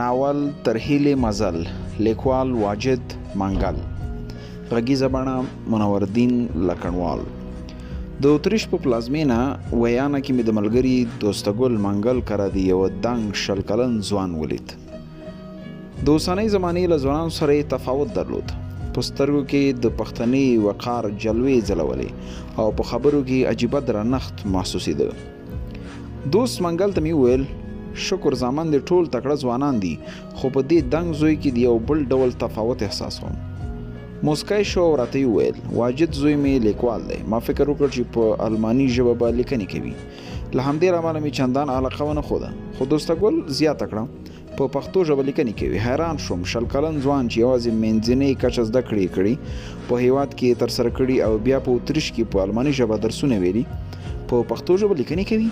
ناول ترهیل مزل، لیکوال واجد منګل، غږیزه بڼه منوردین لکنوال. د اتریش په پلازمینه ویانا کې مې د ملګري دوستګل منګل کره د یو دنګ شل کلن ځوان ولید. د اوسنۍ زمانې له ځوانانو سره یې تفاوت درلود. په سترګو کې د پښتني وقار جلوې ځلولې او په خبرو کې عجیبه درنښت محسوسېده. دوست منګل ته مې وویل شکر زامن دې ټول تکړه ځوانان دي، خو په دې دنګ زوی کې د یو بل ډول تفاوت احساسوم. موسکی شو او راته وویل واجد زوی مې لیکوال دی. ما فکر وکړ چې په الماني ژبه به لیکنې کوي. له همدې له امله مې چندان علاقه ونه ښوده، خو دوستګل زیاته کړه په پښتو ژبه لیکنې کوي. حیران شوم شل کلن ځوان چې یوازې منځنۍ کچه زده کړې کړي په هیواد کې ترسره کړي او بیا په اتریش کې په الماني ژبه درسونه ویلي په پښتو ژبه لیکنې کوي.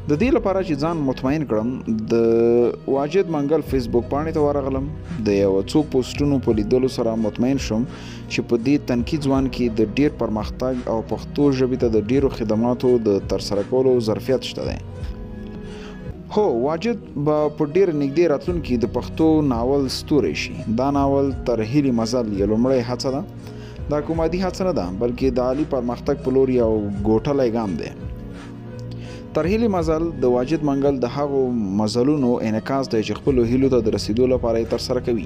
د دې لپاره چې ځان مطمئن کړم د واجد منګل فیسبوک پاڼې ته ورغلم. د یو څو پوسټونو په لیدلو سره مطمئن شوم چې په دې تنکي ځوان کې د ډیر پرمختګ او پښتو ژبې ته د ډیرو خدماتو د ترسره کولو ظرفیت شته دی. هو، واجد به په ډیر نږدې راتلونکي د پښتو ناول ستوری شي. دا ناول ترهیل مزل یو لومړی هڅه ده. دا کومادي هڅه نه ده بلکې د عالي پرمختګ په لور یو ګوټلی ګام دی. ترهیل مزل د واجد منګل د هغو مزلونو انعکاس دی چې خپلو هیلو ته د رسیدو لپاره یې ترسره کوي.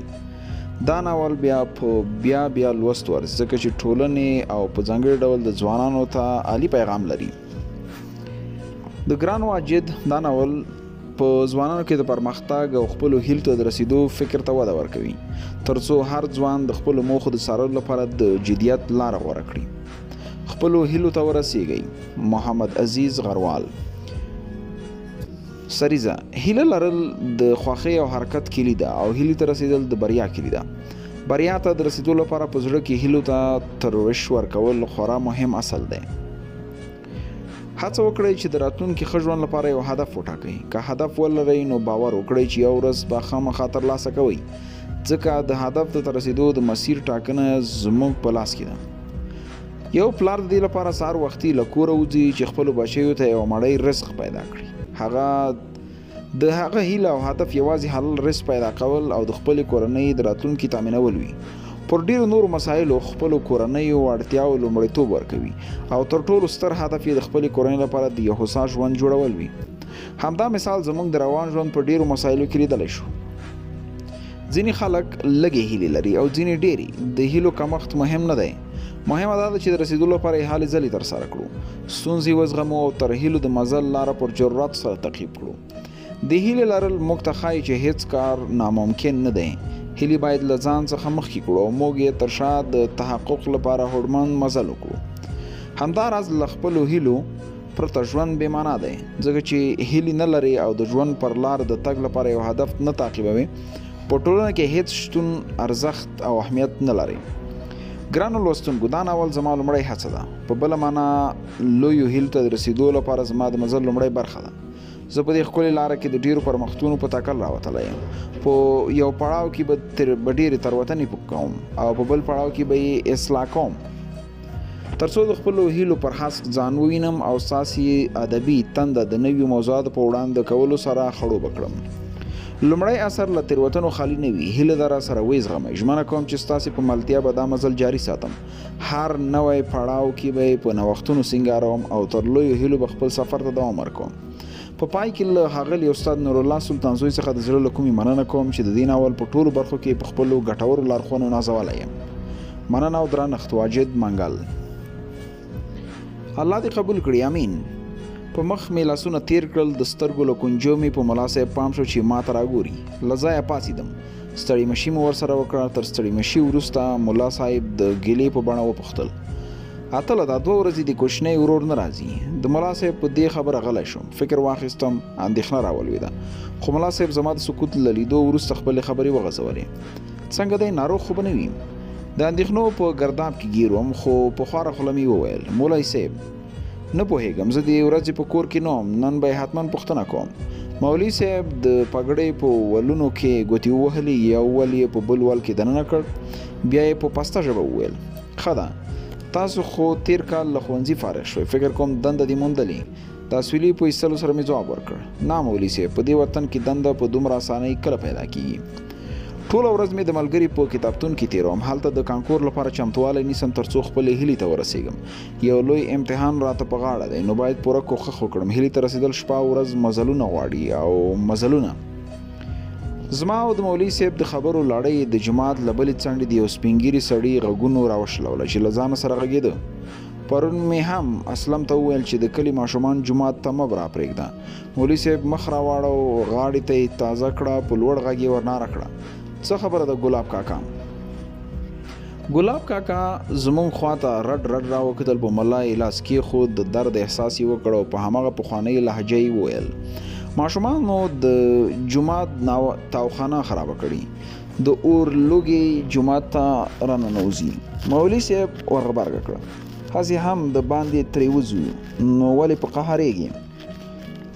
دا ناول بیا لوست ورځ ځکه چې ټولنې او په ځانګړي ډول د ځوانانو ته عالي پیغام لري. د ګران واجد دا ناول په ځوانانو کې د پرمختګ او خپلو هیلو ته د رسیدو فکر ته وده ورکوي، ترڅو هر ځوان د خپلو موخو د څارلو لپاره د جدیت لاره غوره کړي. خپلو هیلو ته ورسیږئ. محمد عزیز غروال. سریزه، هیله لرل د خوښۍ او حرکت کلي ده او هیلې ته رسیدل د بریا کلي ده. بریا ته د رسیدو لپاره په زړه کې هیلو ته ترویش ورکول خورا مهم اصل دی. هڅه وکړئ چې د راتلونکي ښه ژوند لپاره یو هدف وټاکئ. که هدف ولرئ نو باور وکړئ چې یو ورځ به خامخا ترلاسه کوئ، ځکه د هدف ته رسیدو د مسیر ټاکنه زموږ په لاس کې ده. یو پلار د دې لپاره سهار وختي له کوره وځي چې خپلو بچیو ته یو مړی رزق پیدا کړي. د هغه هیله او هدف یوازې حلال رزق پیدا کول او د خپلې کورنۍ د راتلونکي تامینول وي. پر ډیرو نورو مسایلو خپلو کورنیو اړتیاو لومړیتوب ورکوي او تر ټولو ستر هدف یې د خپلې کورنۍ لپاره د یو هوسا ژوند جوړول وي. همدا مثال زموږ د روان ژوند په ډیرو مسایلو کې لیدلی شو. ځینې خلک لږې هیلې لري او ځینې ډیرې. د هیلو کمښت مهم نه دی، مهمه دا ده چې د رسیدو لپاره یې هلې ځلې ترسره کړو، ستونزې وزغمو او تر هیلو د مزل لاره پر جرات سره تعقیب کړو. د هیلې لرل موږ ته ښایي چې هیڅ کار ناممکن نه دی. هیلې باید له ځان څخه مخکې کړو او موږ یې تر شا د تحقق لپاره هوډمن مزل وکړو. همداراز له خپلو هیلو پرته ژوند بې معنا دی، ځکه چې هیلې نه لري او د ژوند پر لار د تګ لپاره یو هدف نه تعقیبوي، په ټولنه کې هیڅ شتون ارزښت او اهمیت نه لري. ګرانو لوستونکو، دا ناول زما لومړی هڅه ده. په بله معنا لویو هیلو ته د رسیدو لپاره زما د مزل لومړی برخه ده. زه په دې ښکلې لاره کې د ډیرو پرمختونو په ټاکل راوتلی یم. په یو پړاو کې به ډیرې تېروتنې کوم او په بل پړاو کې به یې اصلاح کوم، ترڅو د خپلو هیلو پر حسب ځان ووینم او ستاسې ادبي تنده د نویو موضوعاتو په وړاندې کولو سره خړوبه کړم. لومړی اثر له تېروتنو خالي نه وي. هیله ده را سره ویزغمئ. ژمنه کوم چې ستاسې په ملتیا به دا مزل جاري ساتم. هر نوی پړاو کې به یې په نوښتونو سینګاروم او تر لویو هیلو به خپل سفر ته دوام ورکوم. په پای کې له ښاغلي استاد نورالله سلطانزوی څخه د زړه له کومې مننه کوم چې د دې ناول په ټولو برخو کې په خپلو ګټورو لارښوونو نازولی یم. مننه او درنښت، واجد منګل. الله دې قبول کړي، امین. په مخ مې لاسونه تیر کړل، د سترګو له کونجو مې په ملا صاحب پام شو چې ما ته راګوري. له ځایه پاڅېدم، ستړي مشي مې ورسره وکړه. تر ستړي مشي وروسته ملا صاحب د ګیلې په بڼه وپوښتل اتله دا 2 ورځې د کوچنی ورور نه راځي؟ د ملا صاحب په دې خبره غلی شوم. فکر واخیستم، اندېښنه راولوېده، خو ملا صاحب زما د سکوت له لیدو وروسته خپلې خبرې وغځولې. څنګه دی، ناروغ خو به نه وي؟ د اندېښنو په ګرداب کې ګیر وم، خو په خواره خوله مې وویل مولوي صاحب نه پوهېږم، زه د ورځې په کور کې نه وم، نن به یې حتما پوښتنه کوم. مولوي صاحب د پګړۍ په ولونو کې ګوتې ووهلې، یو ول یې په بل ول کې دننه کړ، بیا یې په پسته ژبه وویل ښه ده، تاسو خو تیر کال له ښوونځي فارغ شوئ، فکر کوم دنده دې موندلې. د اسویلي په ایستلو سره مې ځواب ورکړ، نه مولوي صاحب، په دې وطن کې دنده په دومره اسانۍ کله پیدا کیږي؟ ټوله ورځ مې د ملګري په کتابتون کې تېروم، هلته د کانکور لپاره چمتوالی نیسم ترڅو خپلې هیلې ته ورسیږم. یو لوی امتحان راته په غاړه دی، نو باید پوره کوښښ وکړم. هیلې ته رسیدل شپه او ورځ مزلونه غواړي او مزلونه. زما او د مولوي صاحب د خبرو لړۍ د جومات له بلې څنډې د یو سپین ږیري سړي غږونو راوشلوله چې له ځانه سره غږېده. پرون مې هم اسلم ته وویل چې د کلي ماشومان جومات ته مه راپرېږده. مولوي صاحب مخ راواړو، غاړې ته یې تازه کړه، په لوړ غږ یې ورناره کړه. څه خبره ده ګلاب کاکا؟ ګلاب کاکا زمونږ خواته رډ رډ راوکتل، په ملا یې لاس کېښود، د درد احساس یې وکړ او په هماغه پخوانۍ لهجه یې وویل، ماشومانو د جومات تاوخانه خرابه کړي، د اور لوګي جومات ته راننوځي. مولوي صاحب ورغبرګه کړه، هسې هم د باندې ترې وځو، نو ولې په قهرېږي؟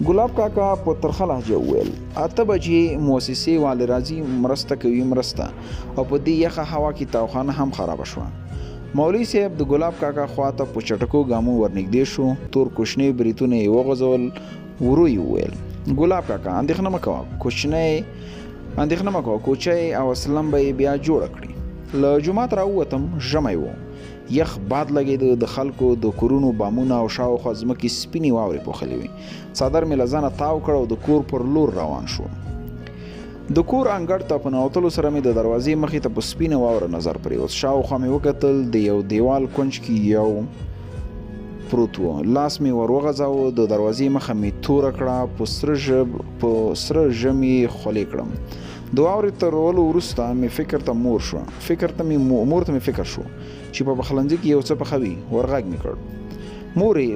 ګلاب کاکا په ترخه لهجه وویل، 8 بجې مؤسسې والي راځي، مرسته کوي مرسته، او په دې یخه هوا کې تاوخانه هم خرابه شوه. مولوي صاحب د ګلاب کاکا خواته په چټکو ګامو ورنږدې شو، تور کوچني بریتونه یې وغځول، ورو یې وویل، ګلاب کاکا اندېښنه مه کوه، کوچی او اسلم به یې بیا جوړه کړي. له جومات راووتم، ژمی و، یخ باد لګېده، د خلکو د کورونو بامونه او شاوخوا ځمکې سپینې واورې پوښلې وې. څادر مې له ځانه تاو کړ او د کور پر لور روان شو. د کور انګړ ته په ننوتلو سره مې د دروازې مخې ته په سپینه واوره نظر پرېوت. شاوخوا مې وکتل، د یو دیوال کونج کې یو پروت و، لاس مې ور وغځاوه، د دروازې مخه مې توره کړه، په سره ژمي خولې کړم. د واورې تر ولو وروسته مې فکر ته مور ته مې فکر شو چې په پخلنځي کې یو څه پخوي. ورغږ مې کړ، مورې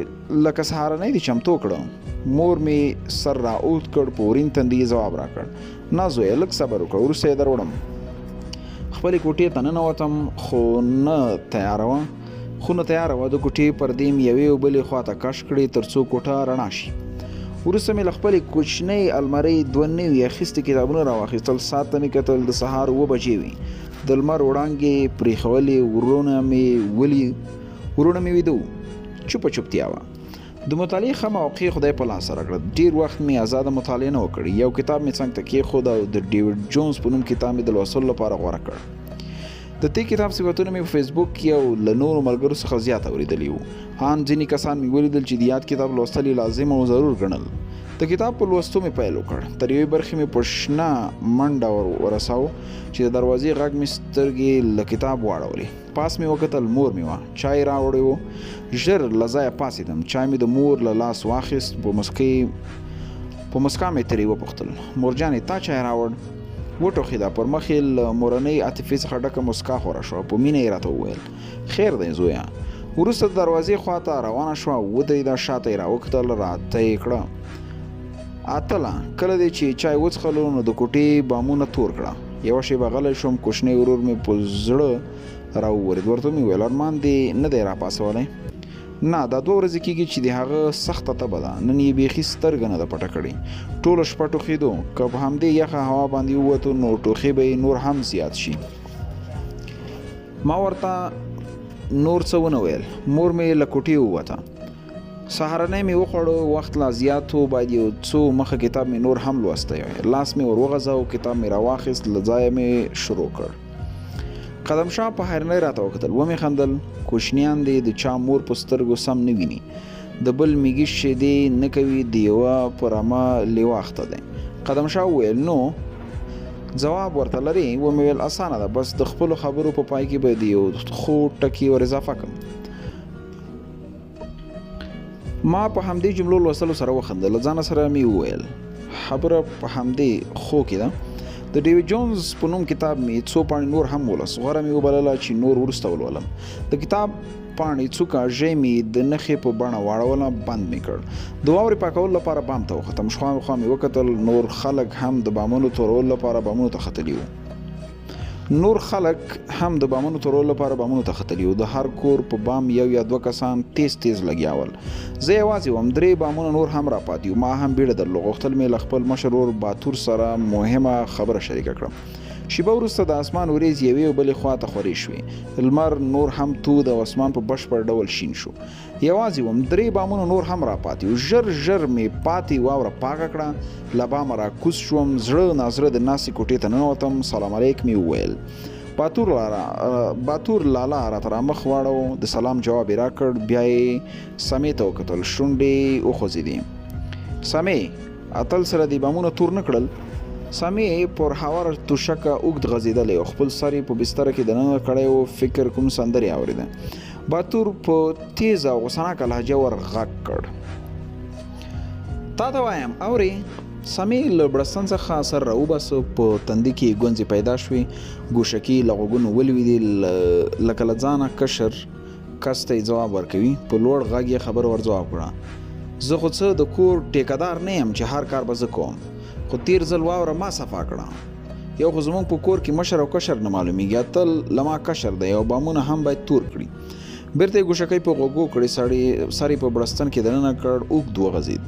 لکه سهارنۍ دې چمتو کړه. مور مې سر را اوت کړ، په ورین تندي یې ځواب راکړ، نه زویه لږ صبر وکړه، وروسته یې دروړم. خپلې کوټې ته ننوتم، خونه تیاره وه. د کوټې پردې مې یوې او بلې خواته کش کړې ترڅو کوټه رڼا شي. وروسته مې له خپلې کوچنۍ المارۍ 2 نوي اخیستي کتابونه راواخیستل. ساعت ته مې کتل، د سهار 7 بجې وې. د لمر وړانګې پرېښولې، ورونه مې ویده وو. چوپتیا وه. د مطالعې ښه موقع خدای په لاس راکړه. ډېر وخت مې ازاده مطالعه نه وکړې. یو کتاب مې څنګ ته کېښود او د ډیوډ جونز په نوم کتاب مې د لوستلو لپاره غوره کړ. د دې کتاب صفتونه مې په فیسبوک کې او له نورو ملګرو څخه زیات اورېدلي وو. ان ځینې کسان مې ولیدل چې د یاد کتاب لوستل یې لازم او ضرور ګڼل. د کتاب په لوستو مې پیل وکړ. تر یوې برخې مې په شنه منډه ورساو چې د دروازې غږ مې سترګې له کتاب واړولې. پاس مې وکتل، مور مې وه، چای راوړی و. ژر له ځایه پاڅېدم، چای مې د مور له لاس واخیست. په مسکا مې ترې وپوښتل، مورجانې تا چای راوړ؟ وټوخېده، پر مخ یې له مورنۍ عاطفې څخه ډکه مسکا خوره شوه. په مینه یې راته وویل، خیر دی زویه. وروسته د دروازې خواته روانه شوه، ودرېده، شاته یې راوکتل، راته یې کړه، اتله کله دی چې چای وڅښلو نو د کوټې بامونه تور کړه. یوه شېبه غلی شوم، کوچنی ورور مې په زړه راوورېد. ورته مې وویل، ارمان دې نه دی راپاڅولی؟ نه، دا 2 ورځې کېږي چې د هغه سخته تبه ده، نن یې بیخي سترګه نه ده پټه کړې. ټوله شپه ټوخېدو، که په همدې یخه هوا باندې ووتو نو ټوخې به یې نور هم زیات شي. ما ورته نور څه ونه ویل. مور مې له کوټې ووته. سهارنۍ مې وخوړو، وخت لا زیات و، باید یو څو مخه کتاب مې نور هم لوستی. لاس مې ور وغځاو، کتاب مې راواخیست، له ځایه مې شروع کړ. قدم شاه په حیرانۍ راته وکتل، ومې خندل. کوچنیان دی د چا مور په سترګو سم نه ویني، د بل میږي شیدې نه کوي، د یوه په رمه لیوه اخته دی. قدم شاه وویل، نو ځواب ورته لري؟ ومې ویل، اسانه ده، بس د خپلو خبرو په پای کې به د یو خو ټکي ور اضافه کړم. ما په همدې جملو لوستلو سره وخندل. له ځانه سره مې وویل، خبره په همدې خو کې ده. د ډیوډ جونز په نوم کتاب مې 2 پاڼې نور هم ولوست. غوره مې وبلله چې نور وروسته ولولم. د کتاب پاڼې څوکه ژۍ مې د نښې په بڼه واړوله، بند مې کړ. د واورې پاکولو لپاره بام ته وختم. شاوخوا مې وکتل، نور خلک هم د بامونو تورولو لپاره بامونو ته ختلي وو. د هر کور په بام 1 یا 2 کسان تیز لګیاول. زه یوازې وم. 3 بامونه نور هم راپاتې وو. ما هم بیړه درلوده. غوښتل مې له خپل مشر ورور باتور سره مهمه خبره شریکه کړم. شیبه وروسته د اسمان وریځ یوې او بلې خوا ته خورې شوې. لمر نور هم تود او اسمان په بشپړ ډول شین شو. یوازې وم 3 بامونه نور هم راپاتې وو. ژر ژر مې پاتې واوره پاکه کړه، له بامه راکوز شوم، زړه نازړه د ناستې کوټې ته ننوتم. سلام علیک مې وویل. باتور لالا راته رامخ واړو، د سلام جواب یې راکړ. بیا یې سمې ته وکتل، شونډې وخوځېدې. سمې اتل سره دې بامونه تور نه کړل؟ سمې پر هواره توشکه اوږد غځېدلی او خپل سر یې په بستره کې دننه کړی و. فکر کوم سندرې اورېده. باتور په تیزه او غوسناکه لهجه ور غږ کړ. تا ته وایم اورې؟ سمې له بړستن څخه سر راوباسه، په تندي کې ګونځې پیدا شوې، ګوشکې له غوږونو ولوېدې، لکه له ځانه کشر کس ته یې ځواب ورکوي. په لوړ غږ یې خبره ور ځواب کړه. زه خو څه د کور ټیکهدار نه یم چې هر کار به زه کوم، خو تیر ځل واوره ما صفا کړه. یو خو زمونږ په کور کې مشر او کشر نه معلومیږي، اتل لما کشر دی او بامونه هم باید تور کړي. بیرته یې ګوشکۍ په غوږو کړې، سر یې په بړستن کې دننه کړ، اوږد وغځېد.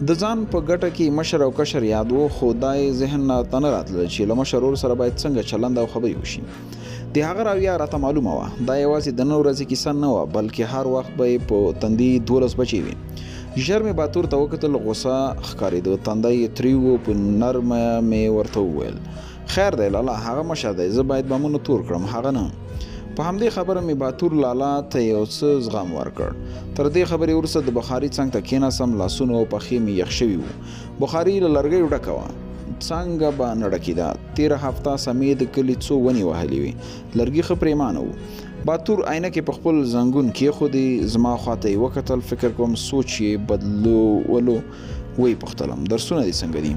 د ځان په ګټه کې مشر او کشر یاد و، خو دا یې ذهن ته نه راتلل چې له مشر ورور سره باید څنګه چلند او خبرې وشي. د هغه راویه راته معلومه وه. دا یوازې د نن ورځې کیسه نه وه، بلکې هر وخت به یې په تندي 12 بچې وي. ژر مې باتور ته وکتل، غوسه ښکارېده، تندی یې تریو و. په نرمه مې ورته وویل خیر دی لالا، هغه مشر دی، زه باید بامونه تور کړم، هغه نه. په همدې خبره مې باتور لالا ته یو څه زغم ورکړ. تر دې خبرې وروسته د بخاري څنګ ته کېناستم. لاسونه او پښې مې یخ شوي وو. بخاري له لرګیو ډکه وه، څنګه به نه ډکېده. تېره هفته سمې د کلي څو ونې وهلې وې، لرګي ښه پرېمانه وو. باتور عینکې په خپل زنګون کېښودې، زما خواته یې وکتل. فکر کوم سوچ یې بدلولو. ویې پوښتلم درسونه دې څنګه دي؟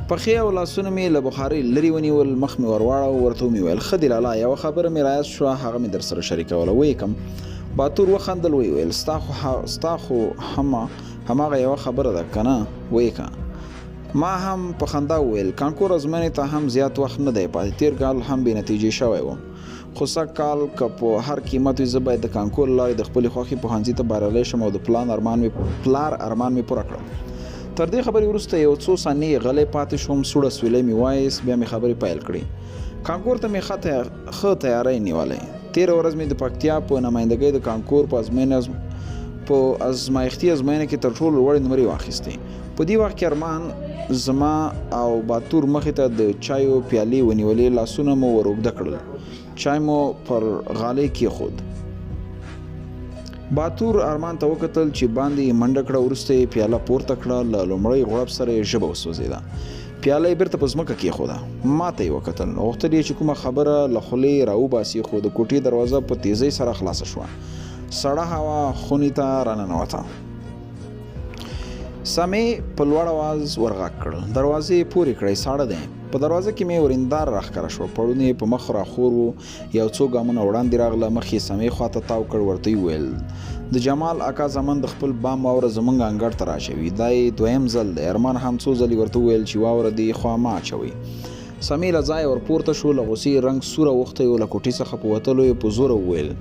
پښې او لاسونه مې له بخارۍ لرې ونیول، مخ مې ورواړه. ورته مې ویل ښه دی لالا، یوه خبره مې رایاد شوه، هغه مې در سره شریکوله. ویې کم؟ باتور وخندل. ویې ویل ستا خو هماغه یوه خبره ده که نه؟ ویې که؟ ما هم په خندا وویل کانکور ازموینې ته هم زیات وخت نه دی پاتې. تېر کال هم بې نتیجې شوی وم، خو سږ کال که په هر قیمت وي زه باید د کانکور له لارې د خپلې خوښې پوهنځي ته بریالی شم او د پلار ارمان مې پوره کړم. تر دې خبرې وروسته یو څو ثانیې غلی پاتې شوم. سوړه سویلی مې وایست. بیا مې خبرې پیل کړې. کانکور ته مې ښه تیاری نیولی. تېره ورځ مې د پکتیا په نمایندګۍ د کانکور په ازمایښتي ازموینه کې تر ټولو لوړې نمرې واخیستې. په دې وخت کې ارمان زما او باتور مخې ته د چایو پیالې ونیولې. لاسونه مو ور اوږده کړل، چای مو پر غالۍ کېښود. باتور ارمان ته وکتل چې باندې یې منډه کړه. وروسته یې پیاله پورته کړه، له لومړۍ غړپ سره یې ژبه وسوځېده. پیاله یې بیرته په ځمکه کېښوده. ما ته یې وکتل، غوښتل یې چې کومه خبره له خولې راوباسي، خو د کوټې دروازه په تیزۍ سره خلاصه شوه. سړه هوا خونې ته راننوته. سمې په لوړ اواز ورغږ کړل، دروازې پورې کړئ، ساړه دی. په دروازه کې مې ورېندار راښکاره شوه، پړونی په مخ راخور و. یو څو ګامونه وړاندې راغله، مخ یې سمې خواته تاو کړ. ورته یې وویل د جمال اکا زمن د خپل بام واوره زموږ انګړ ته راچوي، دا یې دویم ځل دی. ارمان هم څو ځلې ورته وویل چې واوره دې خوا مه اچوئ. سمې له ځایه ورپورته شو، له غوسې رنګ سوره اوښتی و. له کوټې څخه په وتلو یې په زوره وویل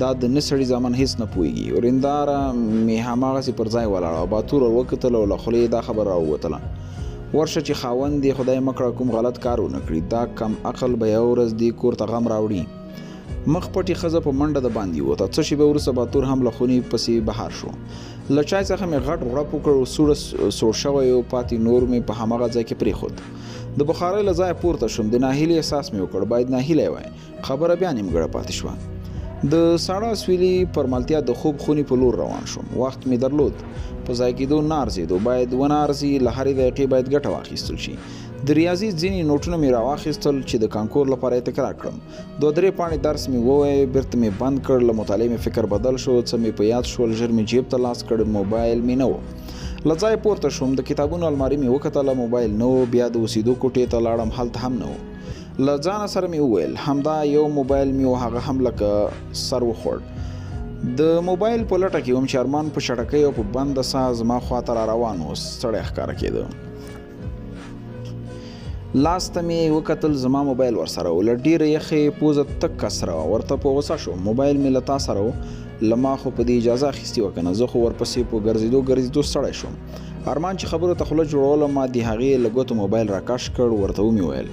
دا د نه سړي زامن هېڅ نه پوهېږي. ورېنداره مې هماغسې پر ځای ولاړه. باتور ور وکتل او له خولې یې دا خبره راووتله ورشه چې خاوند دې خدای مکړه کوم غلط کار ونه کړي، دا کم عقل به یو ورځ دې کور ته غم راوړي. مخ پټې ښځه په منډه د باندې ووته. څه شېبه وروسته باتور هم له خونې پسې بهر شو. له چای څخه مې غټ غړپ وکړ، سوړ شوی و، پاتې نور مې په هماغه ځای کې پرېښود. د بخارۍ له ځایه پورته شوم. د ناهیلۍ احساس مې وکړ، باید ناهیلی وای. خبره بیا نیمګړه پاتې شوه. د ساړه سویلي پر ملتیا د خوب خونې په لور روان شوم. وخت مې درلود، په ځای کېدو نه ارزېدو، باید ونه ارزي. له هرې دقیقې باید ګټه واخیستل شي. د ریاضي ځینې نوټونه مې راواخیستل چې د کانکور لپاره یې تکرار کړم. 2-3 پاڼې درس مې ووایه، بیرته مې بند کړ. له مطالعې مې فکر بدل شو، څه مې په یاد شول. ژر مې جیب ته لاس کړ، موبایل مې نه و. له ځایه پورته شوم، د کتابونو الماري مې وکتله، موبایل نه و. بیا د اوسېدو کوټې ته لاړم، هلته هم نه و. له ځانه سره مې وویل همدا یو موبایل مې و، هغه هم لکه سر وخوړ. د موبایل په لټه کې وم چې ارمان په شړکۍ او په بنده ساه زما خواته را روان و. سړی ښکاره کېده. لاس ته مې وکتل، زما موبایل ورسره و. له ډېره یخې پوزه تک سره وه. ورته په غوسه شوم. موبایل مې له تا سره و، له ما خو په دې اجازه اخیستې وه که نه؟ زه خو ورپسې په ګرځېدو ستړی شوم. ارمان چې خبرو ته خوله جوړوله ما د هغې له ګوتو موبایل راکش کړ، ورته ومې ویل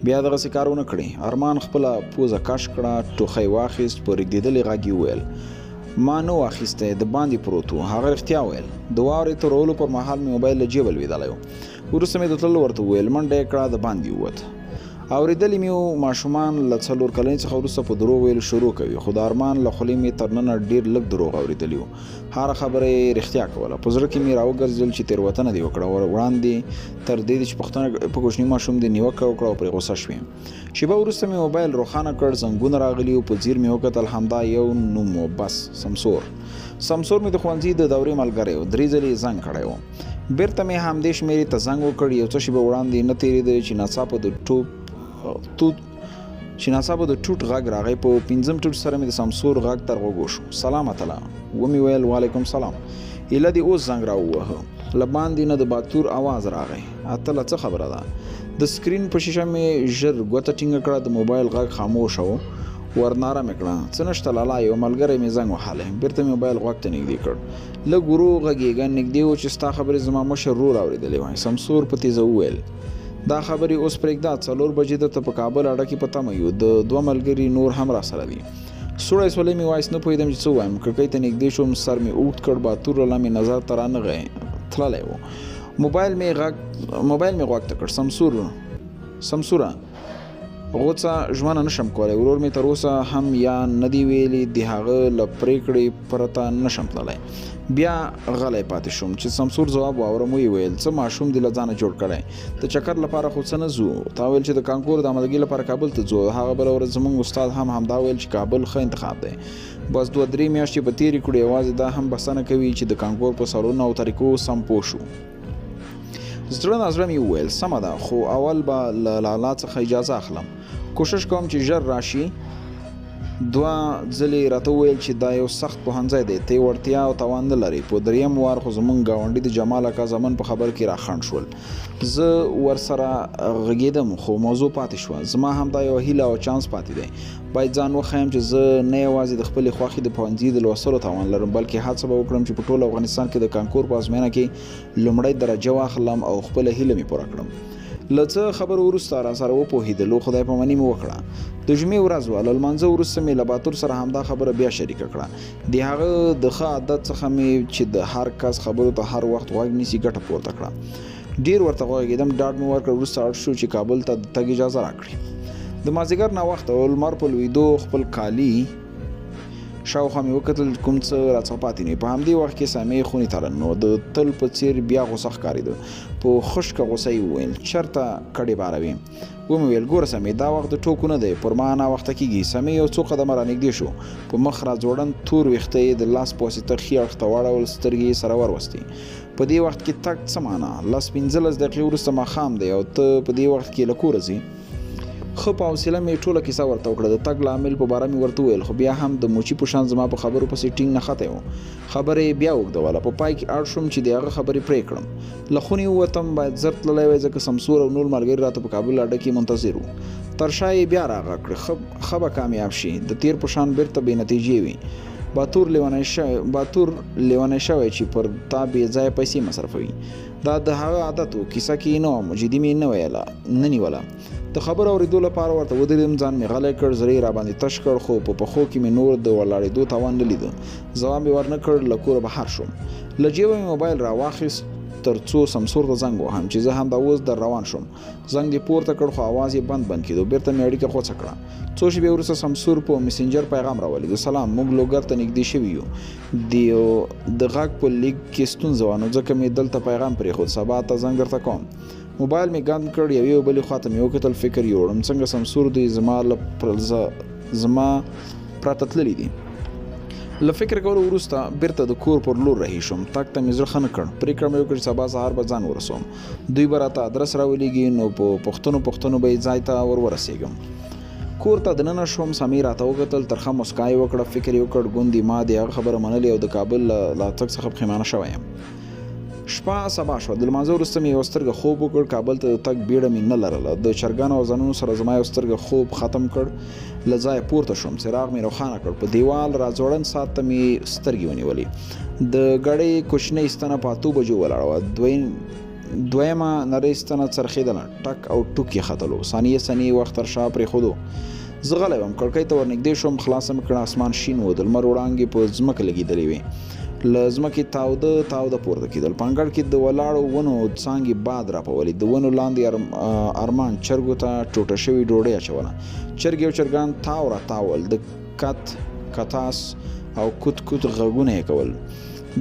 بیا دغسې کار ونه کړې. ارمان خپله پوزه کش کړه، ټوخی واخیست، په رېږدېدلې غږ یې وویل ما نه و اخیستی، د باندې پروت و. هغه رښتیا ویل. د واورې تورولو پر مهال مې موبایل له جیبه لوېدلی و. وروسته مې د تللو ورته وویل، منډه یې کړه، د باندې ووت. اورېدلي مې و ماشومان له 4 کلنۍ څخه وروسته په دروغ ویلو شروع کوي، خو د ارمان له خولې مې تر ننه ډېر لږ دروغ اورېدلي وو. هره خبره یې رښتیا کوله. په زړه کې مې راوګرځېدل چې تېروتنه دې وکړه، وړاندې تر دې چې پوښتنه په کوچني ماشوم دې نیوکه وکړه او پرې غوسه شوې. شېبه وروسته مې موبایل روښانه کړ، زنګونه راغلي وو. په ځیر مې وکتل، همدا یو نوم و، بس سمسور. سمسور مې د ښوونځي د دورې ملګری و. 3 ځلې یې زنګ کړی و. بېرته مې همدې شمېرې ته زنګ وکړ. یو څه شېبه وړاندې نه تېرېده چې ناڅاپه د ټوټ غږ راغی. په 5م ټوټ سره مې د سمسور غږ تر غوږو شو. سلام اتله. ومې ویل وعلیکم سلام. ایله دې اوس زنګ راووهه. له باندې نه د باتور आवाज راغی. اتله څه خبره ده؟ د سکرین په شیشه مې ژر ګوته ټینګه کړه. د موبایل غږ خاموش و. ورناره مې کړه، څه نشته لالا، یو ملګری مې زنګ وهلی. بېرته مې موبایل غوږ ته نږدې کړ. لږ ورو غږېږه، نږدې و چې ستا خبرې زما مشر ورور اورېدلی وای. سمسور په تیزه وویل دا خبرې اوس پرېږده، 4 بجې درته په کابل اډه کې په تمه یو، د 2 ملګري نور هم را سره دي. سوړی سولی مې وایس نه پوهېدم چې څه ووایم. کړکۍ ته نږدې شوم، سر مې اوږد کړ. باتور له مې نظر ته رانغی تللی و. موبایل مې غوږ ته کړ. سمسوره غوڅه ژمنه نشم کولی، ورور مې تر اوسه هم یا نه دی ویلي، د هغه له پرېکړې پرته نشم تللی. بیا غلی پاتې شوم چې سمسور ځواب واورم. ویې ویل څه ماشوم دې له ځانه جوړ کړی، د چکر لپاره خو څه نه ځو. تا ویل چې د کانکور د آمادګۍ لپاره کابل ته ځو. هغه بله ورځ زموږ استاد هم همدا ویل چې کابل ښه انتخاب دی. بس 2-3 میاشتې په تېرې کړو. یوازې دا هم بسنه کوي چې د کانکور په سرونو او طریقو سم پوه شو. زړه نازړه مې وویل سمه ده، خو اول به له لالا څخه اجازه اخلم. کوشش کوم چې ژر راشي. 2 ځلې راته وویل چې دا یو سخت پوهنځی دی، ته وړتیا او توان نه لرې. په 3م وار خو زموږ ګاونډي د جمال اکا زمن په خبر کې راخنډ شول. زه ورسره غږېدم خو موضوع پاتې شوه. زما هم دا یو هیله او چانس پاتې دی. باید ځان وښیم چې زه نه یوازې د خپلې خوښې د پوهنځي د لوستلو توان لرم، بلکې هڅه به وکړم چې په ټول افغانستان کې د کانکور په ازموینه کې لومړی درجه واخلم او خپله هیله مې پوره کړم. له څه خبرو وروسته را سره وپوهېدلو. خدای پاماني مې وکړه. د جمعې ورځ وه. له لمانځه وروسته مې له باتور سره همدا خبره بیا شریکه کړه. د هغه د ښه عادت څخه مې چې د هر کس خبرو ته هر وخت غوږ نیسي ګټه پورته کړه. ډېر ورته غږېدم، ډاډ مې ورکړ. وروسته اړ شو چې کابل ته د تګ اجازه راکړي. د مازدیګر ناوخته و. لمر په لوېدو خپل کالي شاوخوا مې وکتل، کوم څه راڅخه پاتې نه. په همدې وخت کې سامې خونې ته راننو. د تل په څېر بیا غوسه ښکارېده. په خشکه غوسه یې وویل چېرته کډې باروي. ومې ویل ګوره سمې، دا وخت د ټوکو نه دی، پر ما ناوخته کېږي. سمې یو څو قدمه رانږدې شو. په مخ را ځوړند تور ویښته یې د لاس په واسطه ښي اړخ ته واړول، سترګې یې سره وروستې. په دې وخت کې تګ څه معنا؟ 10-15 دقیقې وروسته ماښام دی او ته په دې وخت کې له کوره ځې. ښه په حوصله مې ټوله کیسه ورته وکړه. د تګ لامل په باره مې ورته وویل، خو بیا هم د موچي په شان زما په خبرو پسې ټینګ نښتی و. خبره یې بیا اوږدوله. په پای کې اړ شوم چې د هغه خبرې پرې کړم. له خونې ووتم. باید زر تللی وای ځکه سمسور او نور ملګري راته په کابل اډه کې منتظر وو. تر شا یې بیا راغږ کړه، ښه به کامیاب شي، د تیر په شان بیرته بې نتیجې وي. باتور لیونی شوی چې پر تا بې ځایه پیسې مصرفوي. دا د هغه عادت و. کیسه کې نه وم، جدي مې نه نیوله. د خبرو اورېدو لپاره ورته ودرېدم. ځان مې غلی کړ، زړه یې راباندې تش کړ، خو په پښو کې مې نور د ولاړېدو توان نه لیده. ځواب مې ورنه کړ. له کوره بهر شوم. له جیبه مې موبایل راواخیست تر څو سمسور ته زنګ وهم چې زه هم دا اوس در روان شم. زنګ دې پورته کړ خو اواز یې بند کېدو. بېرته مې اړیکه خوڅه کړه. څو شېبې وروسته سمسور په میسنجر پیغام راولېږه. سلام، موږ لوګر ته نږدې شوي یو. د غږ په لیک کې ستونزه وه، نو ځکه مې دلته پیغام پرېښود. سبا ته زنګ درته کوم. موبایل مې ګند کړ. یوې او بلې خواته مې وکتل. فکر یوړم څنګه سمسور دوی زما پرته تللی دي. له فکر کولو وروسته بیرته د کور پر لور رهي شوم. تګ ته مې زړه ښه نه کړ. پرېکړه مې وکړه چې سبا سهار به ځان ورسوم. دوی به راته ادرس راولېږي، نو په پوښتنو به یې ځای ته ورسېږم. کور ته دننه شوم. سمې راته وکتل، ترخه مسکا یې وکړه. فکر یې وکړ ګوندې ما د هغه خبره منلې او د کابل له تګ څخه پښیمانه شوی یم. شپه سبا شوه. د لمانځه وروسته مې یوه سترګه خوب وکړ. کابل ته د تګ بیړه مې نه لرله. د چرګانو او ځانونو سره زما یو سترګه خوب ختم کړ. له ځایه پورته شوم. څراغ مې روښانه کړ. په دیوال راځوړند ساعت ته مې سترګې ونیولې. د ګړۍ کوچنۍ ستنه په 8 بجو ولاړه وه. دویمه نرۍ ستنه څرخېدله. ټک او ټوک یې ختلو. ثانیې وخت تر شا پرېښودو. زه غلی وم. کړکۍ ته ورنږدې شوم. خلاصه مې کړه. اسمان شین و. د لمر وړانګې په ځمکه لګېدلې وې. له ځمکې تاوده پورته کېدل. په انګړ کې د ولاړو ونو څانګې باد راپولې. د ونو لاندې ارمان چرګو ته ټوټه شوې ډوډۍ اچوله. چرګې او چرګان تاو را تاول. د کتاس او کوت غږونه یې کول.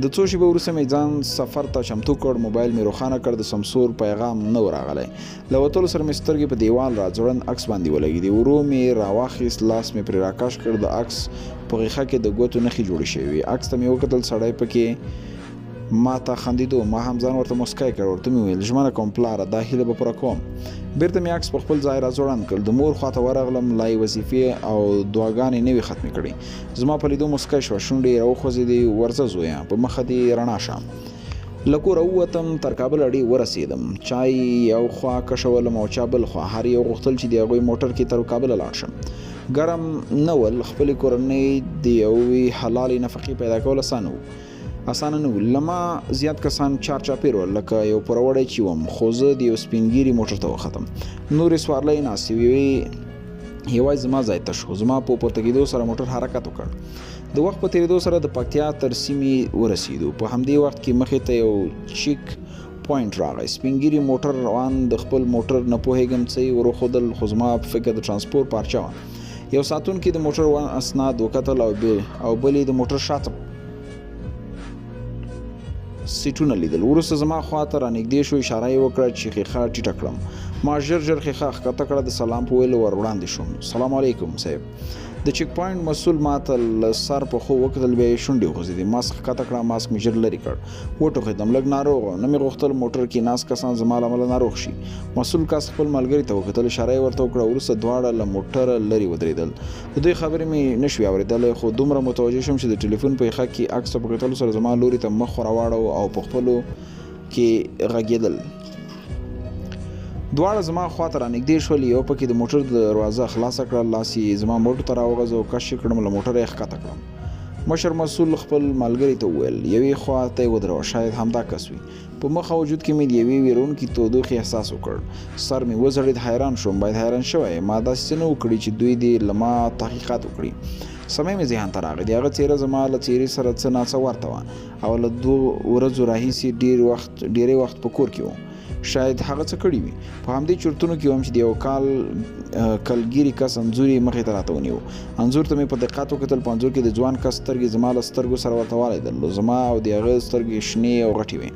د څو شېبو وروسته مې ځان سفر ته چمتو کړ. موبایل مې روښانه کړ. د سمسور پیغام نه و راغلی. له وتلو سره مې سترګې په دیوال راځوړند عکس باندې ولګېدې. ورو مې راواخیست. لاس مې پرې راکش کړ. د عکس په غیښه کې د ګوتو نښې جوړې شوې وې. عکس ته مې وکتل. سړی پکې ما ته خندېدو. ما هم ځان ورته مسکی کړ. ورته مې وویل ژمنه کوم پلاره دا هیله به پوره کوم. بېرته مې عکس په خپل ځای راځوړند کړ. د مور خواته ورغلم. لا یې وظیفې او دعاګانې نه وې ختمې کړې. زما په لیدو مسکی شوه. شونډې یې راوخوځېدې. ورځه زویه په مخه دې رڼا شه. له کوره ووتم. تر کابل اډې ورسېدم. چای یو خوا کشولم او چا بل خوا. هر یو غوښتل چې د هغوی موټر کې تر کابله لاړ شم. ګرم نه ول. خپلې کورنۍ د یوې حلالې نفقې پیدا کول اسانه نه و. لما زیات کسان چارچاپېر ول لکه یو پوروړی چې وم. خو زه د یو سپینګیري موټر ته وختم. نورې سوارلۍ ناستې وې. یوازې زما ځای تش و. زما په پورته کېدو سره موټر حرکت وکړ. د وخت په تېرېدو سره د پکتیا تر سیمې ورسېدو. په همدې وخت کې مخې ته یو چیک پوینټ راغی. سپینګیري موټر روان. د خپل موټر نه پوهېږم څه یې وروښودل خو زما په فکر د ترانسپورټ پارچه وه. یو ساتونکي د موټر اسناد وکتل او بل یې د موټر شاته سیټونه لیدل. وروسته زما خواته رانږدې شو. اشاره یې وکړه چې ښیښه ټیټه کړم. ما ژر ښیښه ښکته کړه. د سلام په ویلو ور وړاندې شوم. سلام علیکم صاحب. د چیک پوینټ مسؤل ما ته له سر په خو وکتل. بیا یې شونډې وخوځېدې. ماسک ښکته کړه. ماسک مې ژر لرې کړ. وټوخېدم. لږ ناروغ وم. نه مې غوښتل موټر کې ناست کسان زما له امله ناروغ شي. مسؤل کس خپل ملګري ته وکتل. اشاره یې ورته وکړه. وروسته دواړه له موټره لرې ودرېدل. د دوی خبرې مې نه شوې اورېدلی خو دومره متوجه شوم چې د ټلیفون په ښیښه کې عکس ته په کتلو سره زما لوري ته مخ راواړو او په خپلو کې غږېدل. دواړه زما خواته رانږدې شول. یو پکې د موټر دروازه خلاصه کړه. لاس یې زما موټر ته راوغځاوه. کش یې کړم. له موټره یې ښکته کړم. مشر مسؤل خپل ملګري ته وویل یوې خوا ته یې ودروه. شاید همدا کس وي. په مخه وجود کې مې د یوې ویرونکي تودوخې احساس وکړ. سر مې وځړېد. حیران شوم. باید حیران شوی ما داسې څه نه و کړي چې دوی دې له ما تحقیقات وکړي. سمې مې ذهن ته راغی. د هغه څېره زما له څېرې سره څه ناڅه ورته وه او له 2 ورځو راهیسې ډېری وخت په کور کې و. شاید هغه څه کړي وي. په همدې چورتونو کې وم چې د یو کلګیري کس انځور یې مخې ته راته ونیو. انځور ته مې په دقت وکتل. په انځور کې د ځوان کس سترګې زما له سترګو سره ورته والی درلود. زما او د هغه سترګې شنې او غټې وې.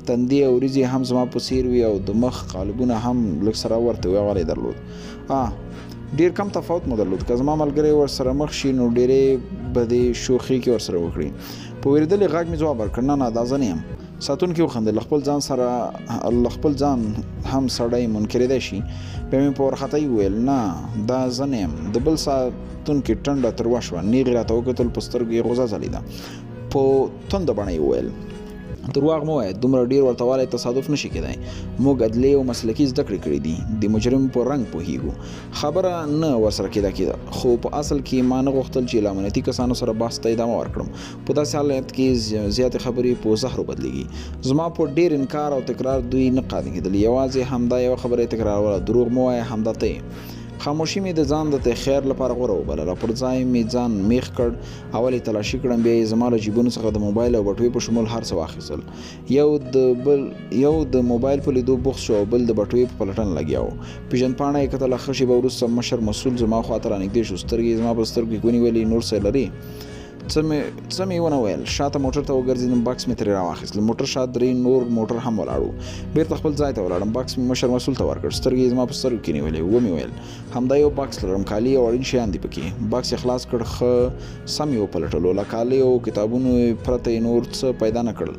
تندې او وریځې هم زما په څېر وې او د مخ قالبونه هم لږ سره ورته والی درلود. ډېر کم تفاوت مو درلود. که زما ملګری ورسره مخ شي نو ډېرې بدې شوخۍ کې ورسره وکړي. په وېرېدلې غږ مې ځواب ورکړ نه دا زه نه یم. ساتونکي وخندل. له خپل ځان هم سړی منکرېدی شي. بیا مې په وارخطايي وویل نه دا زه نه یم. د بل ساتونکي ټنډه تروه شوه. نیغ یې راته وکتل. په سترګو یې غوزه ځلېده. په تنده بڼه یې وویل درواغ مه وایه. دومره ډېر ورته والی تصادف نشي کېدی. موږ عدلي او مسلکي زده کړې کړې دي. د مجرم په رنګ پوهېږو. خبره نه ورسره کېده خو په اصل کې ما نه غوښتل چې له امنیتي کسانو سره بحث ته ادامه ورکړم. په داسې حالت کې زیاتې خبرې په زهرو بدلېږي. زما په ډېر انکار او تکرار دوی نه قانع کېدل. یوازې همدا یوه خبره یې تکراروله دروغ مه وایه همدا ته یې. خاموشي مې د ځان د خیر لپاره غوره وبلله. پر ځای مې ځان میخ کړ. اول یې تلاشي کړم. بیا یې زما له جیبونو څخه د موبایل او بټوې په شمول هر څه واخیستل. یو د موبایل په لیدو بوخت شو او بل د بټوې په پلټنه لګیا و. پیژندپاڼه یې کتله. ښه شېبه وروسته مشر مسؤل زما خواته رانږدې شو. سترګې زما په سترګو کې ونیولې. نور څه لرې؟ څه مې ونه ویل. شاته موټر ته وګرځېدم. بکس مې ترې راواخیست. له موټر شاته 3 نور موټر هم ولاړ وو. بېرته خپل ځای ته ولاړم. بکس مې مشر مسؤل ته ورکړ. سترګې یې زما په سترګو کې نیولې. ومې ویل همدا یو بکس لرم. کالي او اړین شیان دي پکې. بکس یې خلاص کړ. ښه سم یې وپلټلو. له کالي او کتابونو پرته یې نور څه پیدا نه کړل.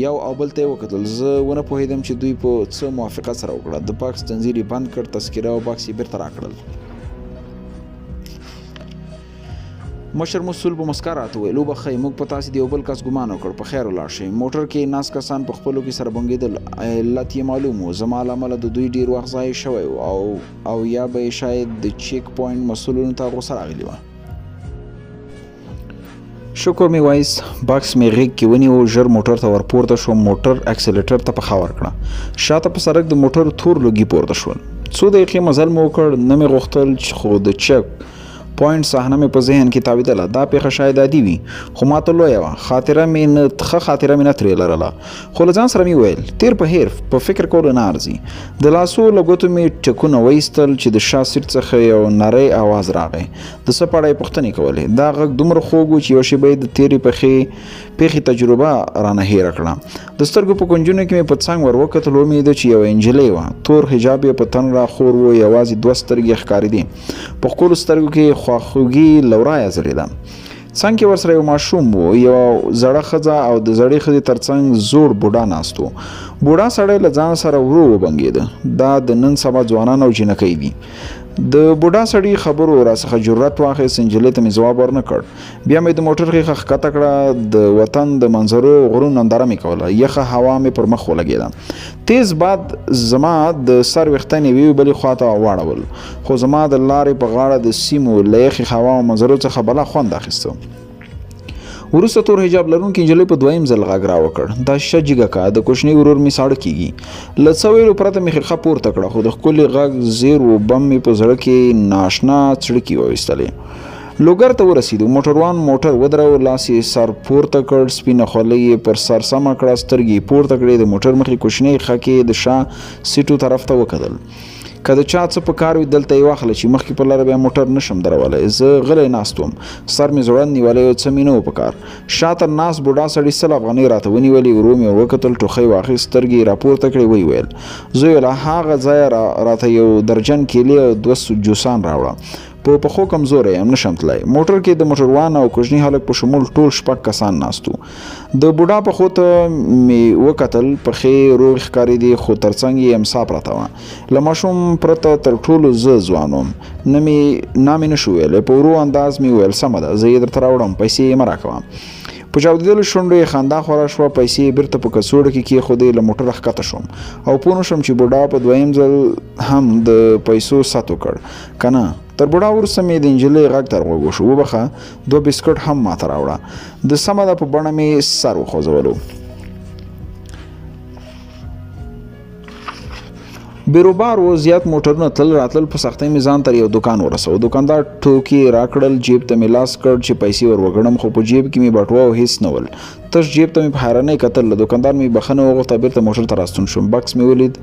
یو او بل ته یې وکتل. زه ونه پوهېدم چې دوی په څه موافقت سره وکړه. د بکس ځنځیر یې بند کړ. تذکره او بکس یې بېرته راکړل. مشر مسول په مسکا راته وویل وبخئ موږ په تاسې د یو بل کس ګمان وکړ په خیر ولاړ شئ. موټر کې ناست کسان په خپلو کې سره بنګېدل. علت یې معلوم و، زما له امله د دوی ډېر وخت ضایع شوی و او یا به یې شاید د چیک پوینټ مسؤلینو ته غوسه راغلې وه. شکر مې وایست، بکس مې غېږ کې ونیو، ژر موټر ته ورپورته شوم. موټر اکسلیټر ته پښه ورکړه. شاته په سړک د موټر تور لوګي پورته شول. څو دقیقې مزل مې وکړ، نه مې غوښتل خو د چک پوینټ صحنه مې په ذهن کې تاویدله. دا پیښه شاید عادي وي، خو ماته لویه وه. ښه خاطره مې نه ترې لرله، خو له ځان سره مې وویل تیر په هیر په فکر کولو نه ارځي. د لاسو له ګوتو مې ټکونه وایستل چې د شا سیټ څخه یو نری اواز راغی. د څه په اړه یې پوښتنې کولې. دا غږ دومره خوږ و چې یوه شېبه یې د تېرې پیښې تجربه رانه هېره کړه. د سترګو په کونجونو کې مې په څنګ ور وکتل، ومېده چې یوه نجلۍ وه. تور حجاب یې په تن راخور و، یوازې 2 سترګې ښکارېدې. په ښکلو سترګو کې خواخوږي له ورایه ځلېده. څنګ کې ورسره یو ماشوم و، یوه زړه ښځه او د زړې ښځې ترڅنګ زوړ بوډا ناست و. بوډا سړی له ځان سره ورو وبنګېده. دا د نن سبا ځوانان او جینکۍ دي. د بوډا سړي خبرو راڅخه جرأت واخیست. نجلۍ ته مې ځواب ورنه کړ. بیا مې د موټر ښیښه ښکته کړه. د وطن د منظرو غرونو ننداره مې کوله. یخه هوا مې پر مخ ولګېده. تیز باد زما د سر ویښتان یوې بلې خواته واړول، خو زما د لارې په غاړه د سیمو له یخې هوا او منظرو څخه بلا خوند اخیسته. وروسته تور حجاب لرونکي نجلۍ په دویم ځل غږ راوکړ. دا شیشه جګه کا، د کوچني ورور مې ساړه کېږي. له څه ویلو پرته مې ښیښه پورته کړه، خو د ښکلي غږ زیر و بم مې په زړه کې ناشنا څړیکې وویستلې. لوګر ته ورسېدو. موټروان موټر ودرو، لاس یې سر پورته کړ، سپینه خولۍ یې پر سر سمه کړه، سترګې یې پورته کړې. د موټر مخې کوچنۍ خکې د شا سیټو طرف ته وکتل. که د چا څه په کار وي دلته یې واخله چې مخکې په لاره بیا موټر نشم درولی. زه غلی ناست وم، سر مې ځوړند نیولی و، څه مې نه و په کار. شاته ناست بوډا سړي 100 افغانۍ راته ونیولې. ورو مې وکتل، ټوخی واخیست، سترګې یې راپورته کړې، ویې ویل زویه له هغه ځایه راته یو درجن کیلې او 2 جوسان راوړه. په پښو کمزوری یم، نشم تللی. موټر کې د موټروان او کوچني هلک په شمول ټول 6 کسان ناست وو. د بوډا پښو ته مې وکتل، پښې روغې ښکارېدې، خو ترڅنګ یې امسا پرته وه. له ماشوم پرته تر ټولو زه ځوان وم. نه مې نشو ویلی. په ورو انداز مې وویل سمه ده، زه یې درته راوړم، پیسې یې مه راکوه. په چاودېدلو شونډو یې خندا خوره شوه. پیسې یې بېرته په کڅوړه کې کېښودې. له موټره ښکته شوم او پوه نه شوم چې بوډا په دویم ځل هم د پیسو ست وکړ که نه. تر بوډا وروسته مې د نجلۍ غږ تر غوږ وشو. وبخه 2 بسکټ هم ماته راوړه. د سمه ده په بڼه مې سر وخوځولو. بیروبار و، زیات موټرونه تل راتلل. په سختۍ مې ځان تر یو دکان ورسو. دکاندار ټوکې راکړل، جیب ته مې لاس کړ چې پیسې ور وګڼم، خو په جیب کې مې بټوه او هیڅ نه ول. تش جیب ته مې په حیرانۍ کتل. له دکاندار مې بخښنه وغوښته، بېرته موټر ته راستون شوم. بکس مې ولید،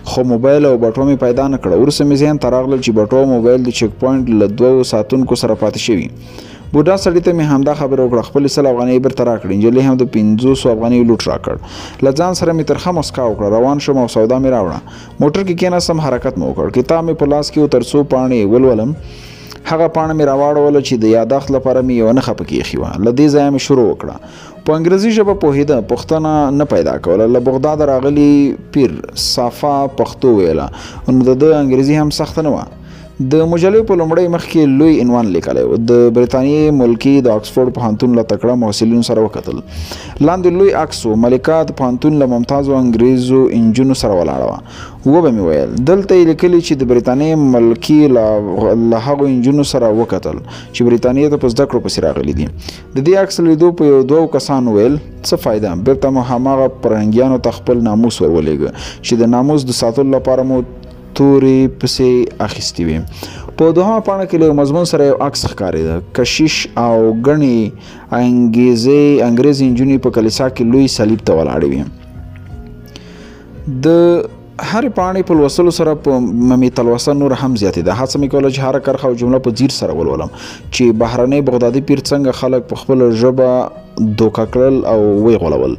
خو موبایل او بټوه مې پیدا نه کړه. وروسته مې ذهن ته راغلل چې بټوه او موبایل د چیک پوینټ له 2 ساتونکو سره پاتې شوي. بوډا سړي ته مې همدا خبره وکړه. خپلې 100 افغانۍ بېرته راکړې. نجلۍ هم د 500 افغانۍ لوټ راکړ. له ځان سره مې ترخه مسکا وکړه. روان شوم او سودا مې راوړه. موټر کې کېناستم، حرکت مې وکړ. کتاب مې په لاس کې و، تر څو پاڼې ولولم. هغه پاڼه مې راواړوله چې د یاداښت لپاره مې یوه نښه پکې ایښې وه. له دې ځایه مې شروع وکړه. په انګریزي ژبه پوهېده، پوښتنه نه پیدا کوله. له بغداد راغلي پیر صافا پښتو ویله، نو د ده انګریزي هم سخته نه وه. د مجلې په لومړی مخ کې لوی عنوان لیکلی و. د برطانیې ملکي د آکسفورډ پوهنتون له تکړه محصلینو سره وکتل. لاندې لوی عکس و. ملکه د پوهنتون له ممتازو انګریزو انجونو سره ولاړه وه. وبه مې ویل دلته یې لیکلي چې د برطانیې ملکي له هغو انجونو سره وکتل چې برطانیې ته په زده کړو پسې راغلي دي. د دې عکس لیدو په یو 2 کسانو ویل څه فایده. بېرته مو هماغه پرنګیانو ته خپل ناموس ورولېږه چې د ناموس د ساتلو لپاره مو تورې پسې اخیستې وې. په دوهمه پاڼه کې له مضمون سره یو عکس ښکارېده. کشیش او ګڼې انګریز نجونې په کلیسا کې لوی صلیب ته ولاړې وې. د هرې پاڼې په لوستلو سره په مې تلوسه نور هم زیاتېده. هڅه مې کوله چې هره کرښه او جمله په ځیر سره ولولم چې بهرنی بغدادي پیر څنګه خلک په خپله ژبه دوکه کړل او ویې غولول.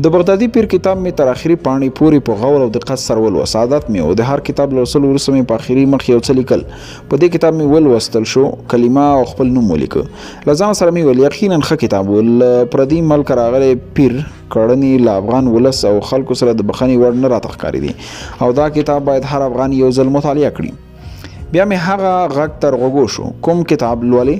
د بغدادي پیر کتاب مې تر اخري پاڼې پورې په غور او دقت سره ولوست. عادت مې و د هر کتاب لوستلو وروسته مې په اخري مخ یو څه لیکل. په دې کتاب مې ولوستل شو، کلمه او خپل نوم ولیکه. له ځان سره مې ویل یقینا ښه کتاب و. له پردي ملک راغلی پیر کړنې له افغان ولس او خلکو سره د بخښنې وړ نه راته ښکارېدې او دا کتاب باید هر افغان یو ځل مطالعه کړي. بیا مې هغه غږ تر غوږو شو. کوم کتاب لولې؟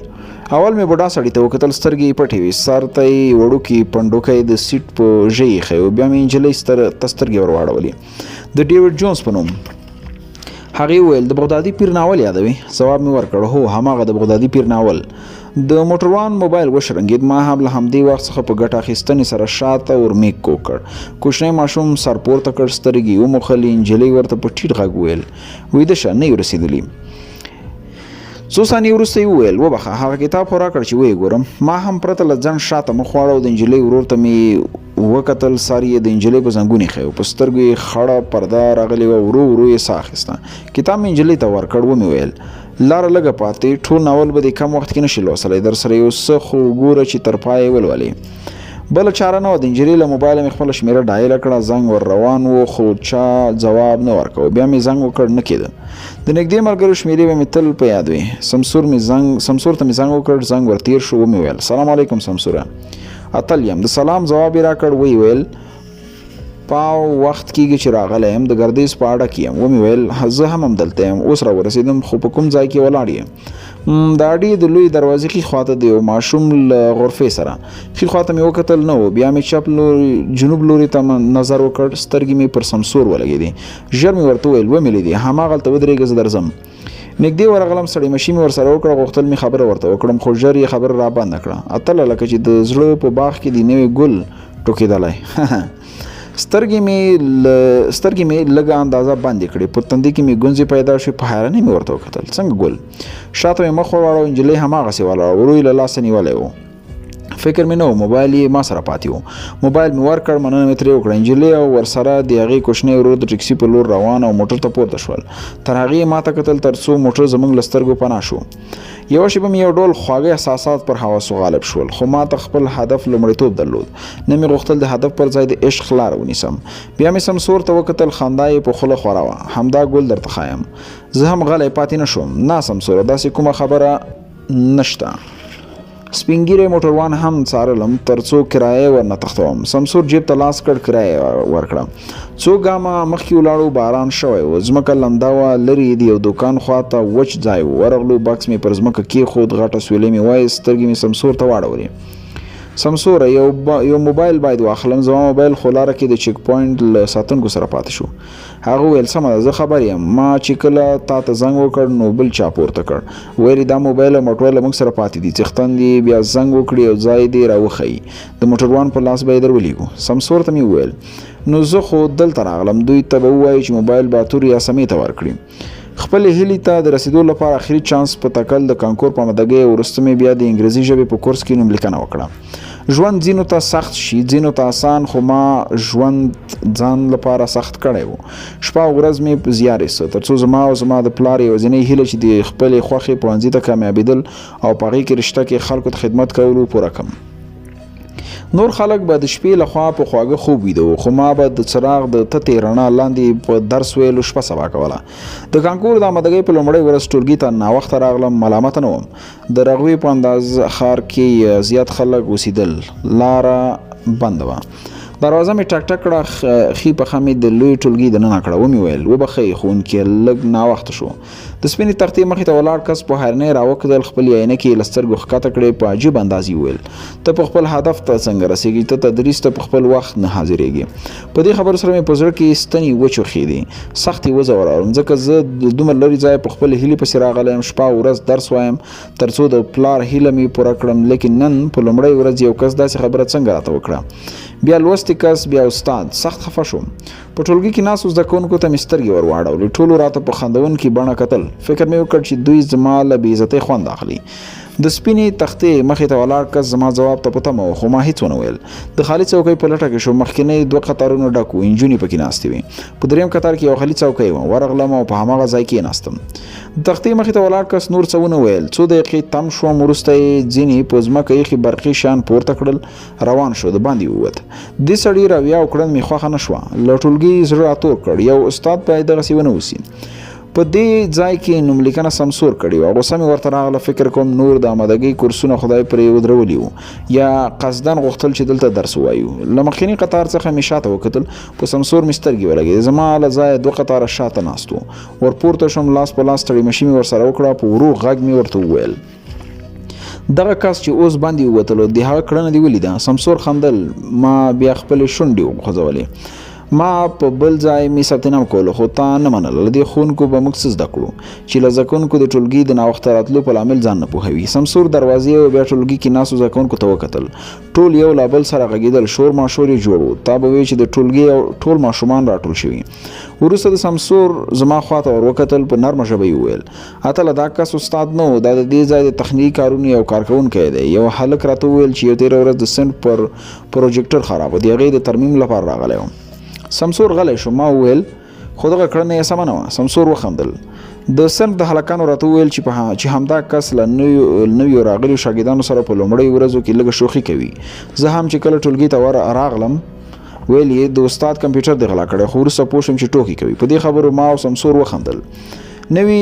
اول مې بوډا سړي ته وکتل، سترګې یې پټې وې، سر ته یې وړوکی پنډوکی د سیټ په ژۍ ایښی و. بیا مې نجلۍ ته سترګې ور واړولې. د ډیوډ جونز په نوم. هغې وویل د بغدادي پیر ناول یادوي؟ ځواب مې ورکړ هو هماغه د بغدادي پیر ناول. د موټروان موبایل وشرنګېد. ما هم له همدې وخت څخه په ګټه اخیستنې سره شاته ورمیک کوږ کړ. کوچنی ماشوم سر پورته کړ، سترګې یې وموښلې. نجلۍ ورته په ټیټ غږ وویل ویده شه، نه یو رسېدلي. څو ثانیې وروسته یې وویل وبخه، هغه کتاب خو راکړ چې ویې ګورم. ما هم پرته له ځنډ شاته مخ واړو. د نجلۍ ورور ته مې وکتل، سر یې د نجلۍ په زنګون ایښی و، په سترګو یې خړه پرده راغلې وه. ورو ورو یې ساه اخیسته. کتاب مې نجلۍ ته ورکړ. ومې ویل لاره لږه پاتې، ټول ناول به دې کم وخت کې نشي لوستلی، در سره یو څه خو وګوره چې تر پایه ولولې. بله چاره نه وه. د نجلۍ له موبایله مې خپله شمېره ډایله کړه. زنګ ور روان و خو چا ځواب نه ورکوه. بیا مې زنګ وکړ، نه کېده. د نږدې ملګرو شمېرې به مې تل په یاد وي. سمسور ته مې زنګ وکړ، زنګ ور تیر شو. ومې ویل سلام علیکم سمسوره. اتل یم. د سلام ځواب یې راکړ. ویې ویل پاو وخت کېږي چې راغلی یم، د ګردیز په اډه کې یم. ومې ویل زه هم همدلته یم، اوس راورسېدم، خو په کوم ځای کې ولاړ یم؟ د اډې د لوی دروازې ښي خواته د یو ماشوم له غرفې سره. ښي خواته مې وکتل، نه و. بیا مې چپ جنوب لوري ته نظر وکړ. سترګې مې پر سمسور ولګېدې. ژر مې ورته وویل ومې لیدې، هماغلته ودرېږه، زه درځم. نږدې ورغلم، سړی مشي مې ورسره وکړه. غوښتل مې خبره ورته وکړم خو ژر یې خبره را بنده کړه. اتله لکه چې د زړه په باغ کې د نوی ګل ټوکېدلی. سترګې مې لږه اندازه بندې کړې. په تندي کې مې ګونځې پیدا شوې. په حیرانۍ مې ورته وکتل. څنګه ګل؟ شاته مې مخ وراړو. نجلۍ هماغسې ولاړه، ورو یې له لاسه نیولی و. فکر مې نه و. موبایل یې ما سره پاتې و. موبایل مې ورکړ، مننه مې ترې وکړه. نجلۍ او ورسره د هغې کوچنی ورور د ټکسي په لور روان او موټر ته پورته شول. تر هغې ما ته کتل تر څو موټر زموږ له سترګو پناه شو. یوه شېبه مې یو ډول خواږه احساسات پر حواسو غالب شول، خو ما ته خپل هدف لومړیتوب درلود. نه مې غوښتل د هدف پر ځای د عشق لاره ونیسم. بیا مې سمسور ته وکتل. خندا یې په خوله خوره وه. همدا ګل درته ښایم. زه هم غلی پاتې نه شوم. نه سمسوره، داسې کومه خبره نشته. سپین ږیری موټروان هم څارلم تر څو کرایه ورنه تختوم. سمسور جیب ته لاس کړ، کرایه ورکړه. څو ګامه مخکې ولاړو. باران شوی و، ځمکه لمده وه. لرې د یو دوکان خواته وچ ځای و. ورغلو. بکس مې پر ځمکه کېښود. غټه سویلۍ مې وایست. سترګې مې سمسور ته واړولې. سمسوره یو موبایل باید واخلم. زما موبایل خو لاره کې د چیک پوینټ له ساتونکو سره پاتې شو. هغه وویل سمه ده، زه خبر یم. ما چې کله تا ته زنګ وکړ نو بل چا پورته کړ. ویل دا موبایل او موټر له موږ سره پاتې دي. څښتن دې بیا زنګ وکړي او ځای دې راوښیي. د موټروان په لاس به یې درولېږو. سمسور ته مې وویل نو زه خو دلته راغلم، دوی ته به ووایي چې موبایل باتور یا سمې ته ورکړي. خپل هیلې ته د رسیدو لپاره اخري چانس په تکل د کانکور په آمادګۍ وروسته مې بیا د انګریزي ژبې په کورس کې نوملیکنه وکړه. ژوند ځینو ته سخت شي، ځینو ته آسان، خو ما ژوند ځان لپاره سخت کړی و. شپه او ورځ مې زیار ایسته تر څو زما او زما د پلار یوازینۍ هیله چې د خپلې خوښې پوهنځي ته کامیابېدل او په هغې کې رشته کې خلکو ته خدمت کولو پوره کړم. نور خلک به د شپې لخوا په خواږه خوب ویده وو، خو ما به د څراغ د تتې رڼا لاندې په درس ویلو شپه سبا کوله. د کانکور د آمادګۍ په لومړۍ ورځ ټولګي ته ناوخته راغلم. ملامته نه وم. د رغوې په انداز ښار کې زیات خلک اوسېدل. لاره بنده وه. دروازه مې ټک ټک کړه. ښي پښه مې د لوی ټولګي دننه کړه. ومې ویل وبښئ ښوونکي، لږ ناوخته شو. د سپینې تختې مخې ته ولاړ کس په حیرانۍ راوکتل. خپلې عینکې یې له سترګو ښکته کړې. په عجیب انداز یې وویل ته په خپل هدف ته څنګه رسېږي؟ ته تدریس ته په خپل وخت نه حاضرېږي. په دې خبرو سره مې په زړه کې ستنې وچوښېدې. سخت یې وځورولم ځکه زه د دومره لرې ځایه په خپلې هیلې پسې راغلی یم. شپه او ورځ درس وایم تر څو د پلار هیله مې پوره کړم. لیکن نن په لومړۍ ورځ یو کس داسې خبره څنګه راته وکړه؟ بیا لوستی کس، بیا استاد. سخت خفه شوم. په ټولګي کې ناستو زده کوونکو ته مې سترګې ور واړولې. ټولو راته په خندونکې بڼه کتل. فکر مې وکړ چې دوی زما له بې عزتۍ خوند اخلي. د سپینې تختې مخې ته ولاړ کس زما ځواب ته په تمه و، خو ما هیڅ ونه ویل. د خالي څوکۍ په لټه کې شو. مخکینی 2 قطارونه ډک وو. نجونې پکې ناستې وې. په دریم قطار کې یو خالي څوکۍ وه. ورغلم او په هماغه ځای کې ناستم. د تختې مخې ته ولاړ کس نور څه ونه ویل. څو دقیقې تم شوم. وروسته یې ځینې په ځمکه ایښي برقي شیان پورته کړل. روان شو. د باندې ووت. دې سړي رویه او کړن مې خوښه نه شوه. له ټولګي زړه راتور کړ. یو استاد باید دغسې ونه اوسي. په دې ځای کې نوملیکنه سمسور کړې وه. غوسه مې ورته راغله، فکر کوم نور د آمادګۍ کورسونه خدای پرې ودرولي وو یا قصدن غوښتل چې دلته درس ووایو. له مخکیني قطار څخه مې شاته وکتل، په سمسور مې سترګې ولګېدې. زما له ځایه 2 قطاره شاته ناست وو. ورپورته شوم، لاس په لاس تړیمشي مې ورسره وکړه. په ورو غږ مې ورته وویل دغه کس چې اوس باندې ووتلو د هغه کړنه دې ولیده؟ سمسور خندل. ما بیا خپلې شونډې وخوځولې. ما په بل ځای مې ثبتنام کولو، خو تا نه منل. له دې ښوونکو به موږ څه زده کړو چې له زده کوونکو د ټولګي د ناوخته راتلو په لامل ځان نه پوهوي. سمسور دروازې او بیا ټولګي کې ناستو زده کوونکو ته وکتل. ټول یو له بل سره غږېدل، شور ماشور یې جوړ و. تا به وایي چې د ټولګي ټول ماشومان راټول شوي. وروسته د سمسور زما خواته ور وکتل، په نرمه ژبه یې وویل اتله دا کس استاد نه و، دا د دې ځای د تخنیکي کارونو یو کارکوونکی دی. یو هلک راته وویل چې یو تېره ورځ د صنف پر پروجیکټر خراب و، د هغې د ترمیم لپاره راغلی و. سمسور غلی شو. ما وویل خو دغه کړنه یې سمه نه وه. سمسور وخندل. د صنف د هلکانو راته وویل چې همدا کس له نویو راغلیو شاګردانو سره په لومړیو ورځو کې لږه شوخي کوي. زه هم چې کله ټولګي ته راغلم ویل یې د استاد کمپیوټر دې غلا کړی، خو وروسته پوه شوم چې ټوکې کوي. په دې خبرو ما او سمسور وخندل. نوي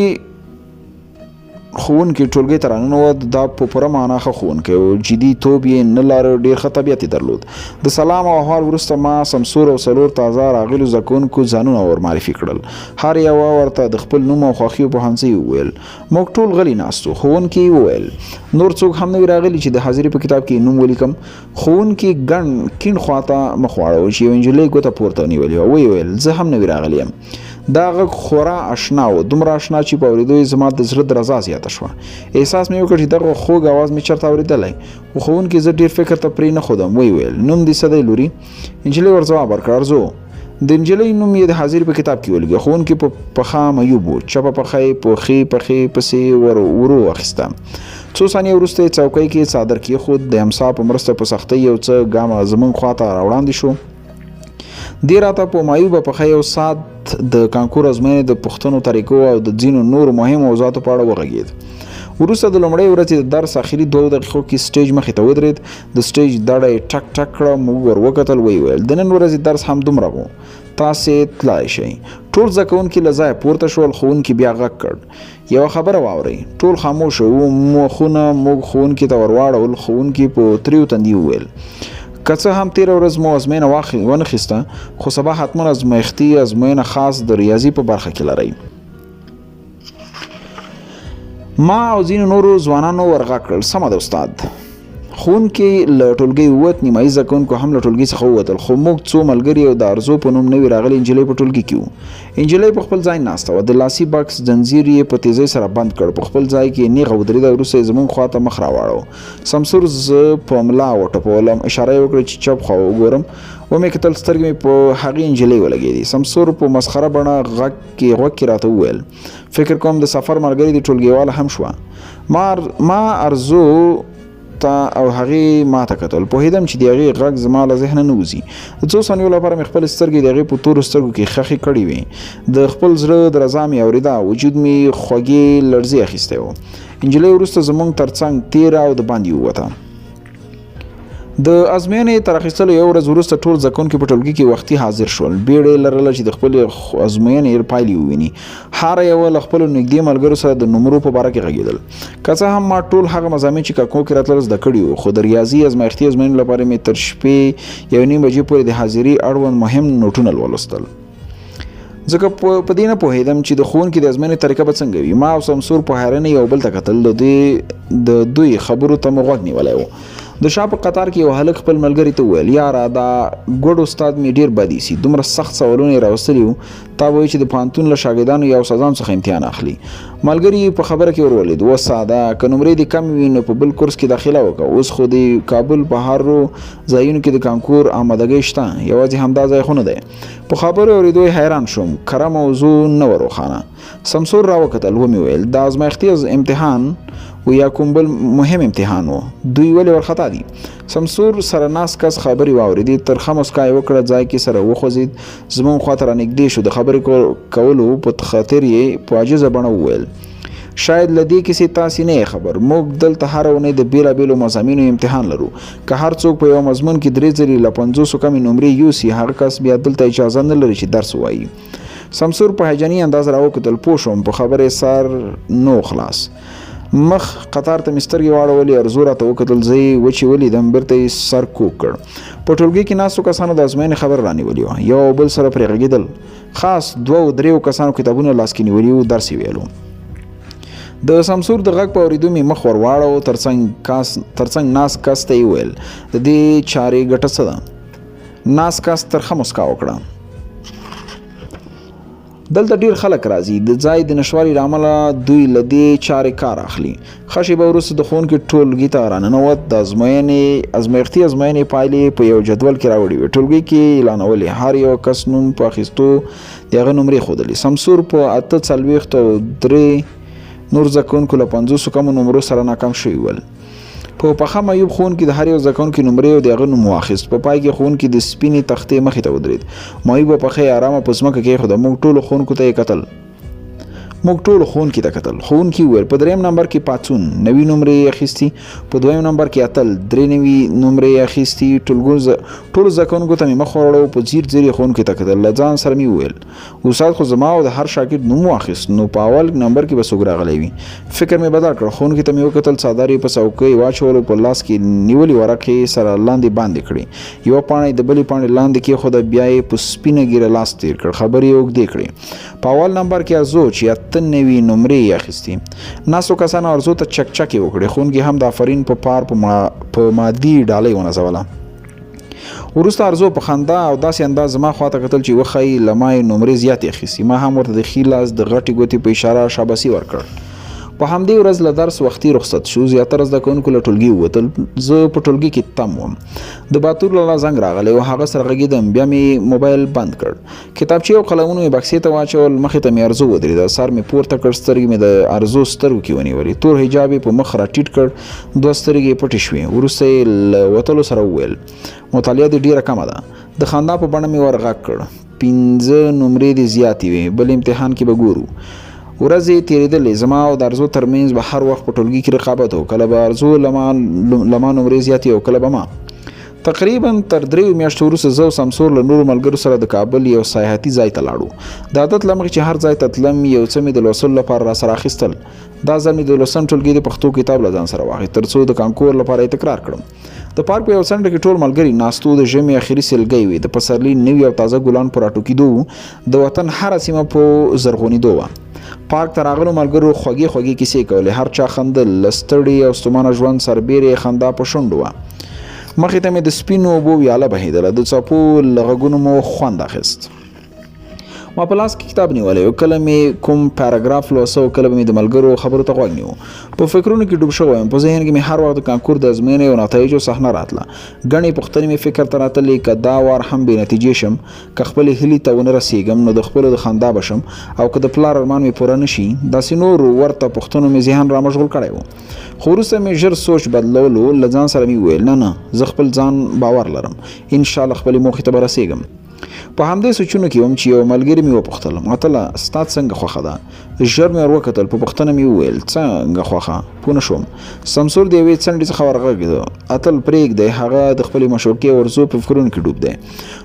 ښوونکی ټولګي ته راننوت. دا په پوره معنا ښه ښوونکی و، جدي توب یې نه لاره، ډېر ښه طبیعت یې درلود. د سلام او احوال وروسته ما سمسور او 4 تازه راغلو زده کوونکو ځانونه ور معرفي کړل. هر یوه ورته د خپل نوم او خوښیو پوهنځی وویل. موږ ټول غلي ناست وو. ښوونکي وویل نور څوک هم نه وي راغلي چې د حاضري په کتاب کې نوم ولیکم. ښوونکي ګڼ کیڼ خواته مخ واړو چې یو نجلۍ ګوته پورته نیولې وه. ویې ویل زه هم نه وي راغلی یم. دا غږ خورا اشنا و، دومره اشنا چې په اورېدو یې زما د زړه درزا زیاته شوه. احساس مې وکړ چې دغه خوږ اواز مې چېرته اورېدلی. خو ښوونکي زه ډېر فکر ته پرې نه ښودم. ویې ویل نوم دې څه دی لورې؟ نجلۍ ور ځواب ورکړ ارزو. د نجلۍ نوم یې د حاضري په کتاب کې ولګي. ښوونکي په پښه معیوب و، چپه پښه یې په پښې پسې ورو واخیسته. څو ثانیې وروسته یې څوکۍ کې څادر کېښود. د امسا په مرسته په سختۍ یو څه ګامه زموږ خواته راوړاندې شو. دې راته په معیوبه پښه یو ساعت د کانکور ازموینې د پوښتنو طریقو او د ځینو نورو مهمو موضوعاتو په اړه وغږېد. وروسته د لومړۍ ورځې د درس اخري 2 دقیقو کې سټیج مخې ته ودرېد. د سټیج دړه یې ټک ټک کړه. موږ ور وکتل. ویې ویل د نن ورځې درس هم دومره و، تاسې تلای شئ. ټول زده کوونکي له ځایه پورته شول. ښوونکي بیا غږ کړ یوه خبره واورئ. ټول خاموش وو. مخونه موږ ښوونکي ته ور واړول. ښوونکي په تریو تندي وویل که څه هم تېره ورځ مو ازموینه ونخیسته، خو سبا حتما ازموینه خاص د ریاضي په برخه کې لرئ. ما او ځینو نورو ځوانانو ور غږ کړل سمه ده استاد. ښوونکي له ټولګي ووت. نیمایي زده کوونکو هم له ټولګي څخه ووتل، خو موږ څو ملګري او د ارزو په نوم نوې راغلې نجلۍ په ټولګي کې وو. نجلۍ په خپل ځای ناسته وه. د لاسي بکس ځنځیر یې په تیزۍ سره بند کړ. په خپل ځای کې نیغه ودرېده. وروسته یې زموږ خواته مخ راواړو. سمسور زه په ملا وټپولم. اشاره یې وکړه چې چپ خوا وګورم. ومې کتل سترګې مې په هغې نجلۍ ولګېدې. سمسور په مسخره بڼه غوږ کې راته وویل فکر کوم د سفر ملګرې د ټولګیواله هم شوه. ما ارزو ته او هغې ما ته کتل. پوهېدم چې د هغې غږ زما له ذهنه نه وځي. د څو ثانیو لپاره مې خپلې سترګې د هغې په تورو سترګو کې ښخې کړې وې. د خپل زړه درزا مې اورېده. وجود مې خوږې لړزې اخیستی و. نجلۍ وروسته زموږ تر څنګ تېره او د باندې ووته. د ازموینې تر اخیستلو یو ورځ وروسته ټول زده کوونکي په ټولګي کې وختي حاضر شول. بیړه یې لرله چې د خپلې ازموینې پایلې وویني. هر یوه له خپلو نږدې ملګرو سره د نمرو په باره کې غږېدل. که څه هم ما ټول هغه مضامین چې کاکو کې راتلل زده کړي وو، خو د ریاضي ازمایښتي ازموینو لپاره مې تر شپې 1:30 بجې پورې د حاضري اړوند مهم نوټونه ولوستل. ځکه په دې نه پوهېدم چې د ښوونکي د ازموینې طریقه به څنګه وي. ما او سمسور په حیرانۍ یو بل ته کتل. د دوی خبرو ته مې غوږ نیولی و. د شا په قطار کې یو هلک خپل ملګري ته وویل یاره دا ګوډ استاد مې ډېر بد ایسي. دومره سخت سوالونه یې راوستلي وو. تا به وایي چې د پوهنتون له شاګردانو یا استادانو څخه امتحان اخلي. ملګري په خبره کې ورولید وساده که نمرې دې کم وي نو په بل کورس کې داخله وکړه. اوس خو د کابل په هرو ځایونو کې د کانکور آمادګۍ شته، یوازې همدا ځای خو نه دی. په خبرو اورېدو حیران شوم. کره موضوع نه ور روښانه. سمسور راوکتل. ومې ویل دا ازمایښتي امتحان و یا کوم بل مهم امتحان و؟ دوی ولې ورخطا دي؟ سمسور سره ناست کس خبرې واورېدې. ترخه مسکا یې وکړه. ځای کې سره وخوځېد. زموږ خواته رانږدې شو. د خبرې کولو په خاطر یې په عاجزه بڼه وویل شاید له دې کیسې تاسې نه یې خبر. موږ دلته هره اونۍ د بېلابېلو مضامینو امتحان لرو. که هر څوک په یو مضمون کې 3 ځلې له 50 کمې نمرې یوسي، هغه کس بیا دلته اجازه نه لري چې درس ووایي. سمسور په هیجاني انداز راوکتل. پوه شوم په خبرې سر نو خلاص. مخ قطار ته مسترګې واړولې. ارزو راته وکتل. زه یې وچې ولیدم. بیرته یې سر کوږ کړ. په ټولګي کې ناستو کسانو د ازموینې خبر رانیولي وه. یو بل سره پرې غږېدل. خاص 2-3 کسانو کتابونه لاس کې نیولي وو. درس یې ویلو. د سمسور د غږ په اورېدو مې مخ ور واړو. ترڅنګ ناست کس ته یې ویل د دې چارې ګټه څه ده؟ ناست کس ترخه مسکا وکړه. دلته ډیر خلک راځي. د ځای د نشواري له امله دوی له دې چارې کار اخلي. ښه شېبه وروسته د ښوونکي ټولګي ته راننوت. د ازمایښتي پایلې په یو جدول کې راوړې وې. ټولګي کې اعلانولې. هر یو کس نوم په اخیستو د هغه نمرې ښودلې. سمسور په 48 او 3 نور زده کوونکو له 50 کمو نمرو سره ناکام شوي ول. په پخه معیوب ښوونکي د هر یو زده کوونکي نمرې او د هغه نوم واخیست. په پای کې ښوونکي د سپینې تختې مخې ته ودرېد. معیوب په پخه یې ارامه په ځمکه کېښوده. موږ ټولو ښوونکي ته کتل. ښوونکي وویل په 3 نمبر کې پاڅون 90 نمرې اخیستي. په 2 نمبر کې اتل 93 نمرې اخیستي. ټولو زده کوونکو ته مې مخ وړو. په ځیر یې ښوونکي ته کتل. له ځان سره مې وویل استاد خو زما او د هر شاګرد نوم واخیست، نو په اول نمبر کې به څوک راغلی وي. فکر مې بدل کړ. ښوونکي ته مې وکتل. څادر یې په څوکۍ واچولو. په لاس کې نیولې ورقې سره لاندې باندې کړې. یوه پاڼه یې د بلې پاڼې لاندې کېښوده. بیا یې په سپینه ږیره لاس تېر کړ. خبرې یې اوږدې کړې. په اول نمبر کې ارزو چې 98 نمرې یې اخیستې. ناستو کسانو ارزو ته چکچکې وکړې. ښوونکي هم د آفرین په پار په مادي ډالۍ ونازوله. وروسته ارزو په خندا او داسې انداز زما خواته کتل چې وښایي له ما یې نمرې زیاتې اخیستې. ما هم ورته د ښي لاس د غټې ګوتې په اشاره شاباسي ورکړ. په همدې ورځ له درس وختي رخصت شو. زیاتره زده کوونکو له ټولګي ووتل. زه په ټولګي کې تم وم. د باتور لالا زنګ راغلی و. هغه سره غږېدم. بیا مې موبایل بند کړ. کتابچې او قلمونه مې بکسې ته واچول. مخې ته مې ارزو ودرېده. سر مې پورته کړ. سترګې مې د ارزو سترګو کې ونیولې. تور حجاب یې په مخ راټیټ کړ. 2 سترګې یې پټې شوې. وروسته یې له وتلو سره وویل مطالعه دې ډېره کمه ده. د خندا په بڼه مې ور غږ کړ 15 نمرې دې زیاتې وې. بل امتحان کې به ګورو. ورځې تېرېدلې. زما او د ارزو ترمنځ به هر وخت په ټولګي کې رقابت و. کله به ارزو لما نمرې زیاتې او کله به ما. تقریبا تر 3 میاشتو وروسته زه او سمسور له نورو ملګرو سره د کابل یو سیاحتي ځای ته لاړو. د عادت له مخې چې هر ځای ته تلم یو څه مې د لوستلو لپاره راسره اخیستل. دا ځل مې د لوستم ټولګي د پښتو کتاب له ځان سره واخیست تر څو د کانکور لپاره یې تکرار کړم. د پارک په یو څنډه کې ټول ملګري ناستو. د ژمي اخري سیلګۍ وې. د پسرلي نوي او تازه ګلان په راټوکېدو وو. د وطن هره سیمه په زرغونېدو وه. پارک ته راغلو ملګرو خوږې کیسې کولې. هر چا خندل. له ستړي او ستومانه ژوند سربیرې خندا په شونډو وه. مخې ته مې د سپینو اوبو ویاله بهېدله. د څپو له غږونو مو خوند اخیست. ما په لاس کې کتاب نیولی و. کله مې کوم پیراګراف لوسته او کله به مې د ملګرو خبرو ته غوږ نیو. په فکرونو کې ډوب شوی یم. په ذهن کې مې هر وخت د کانکور د ازموینې او نتایجو صحنه راتله. ګڼې پوښتنې مې فکر ته راتلې. که دا وار هم بې نتیجې شم، که خپلې هیلې ته ونه رسېږم، نو د خپلو د خندا بشم، او که د پلار ارمان مې پوره نه شي. داسې نور ورته پوښتنو مې ذهن را مشغول کړی و. خو وروسته مې ژر سوچ بدلولو. له ځان سره مې وویل نه زه خپل ځان باور لرم. انشاءالله خپلې موخې ته به رسېږم. په همدې سوچونو کې وم چې یو ملګري مې وپوښتل متله ستا څنګه خوښه ده؟ ژر مې ور وکتل. په پوښتنه مې وویل څنګه خوښه؟ پوه نه شوم. سمسور د یوې څنډې څخه ورغږېده. اتل پرېږدی. هغه د خپلې مشورکۍ ورزو په فکرونو کې ډوب دی.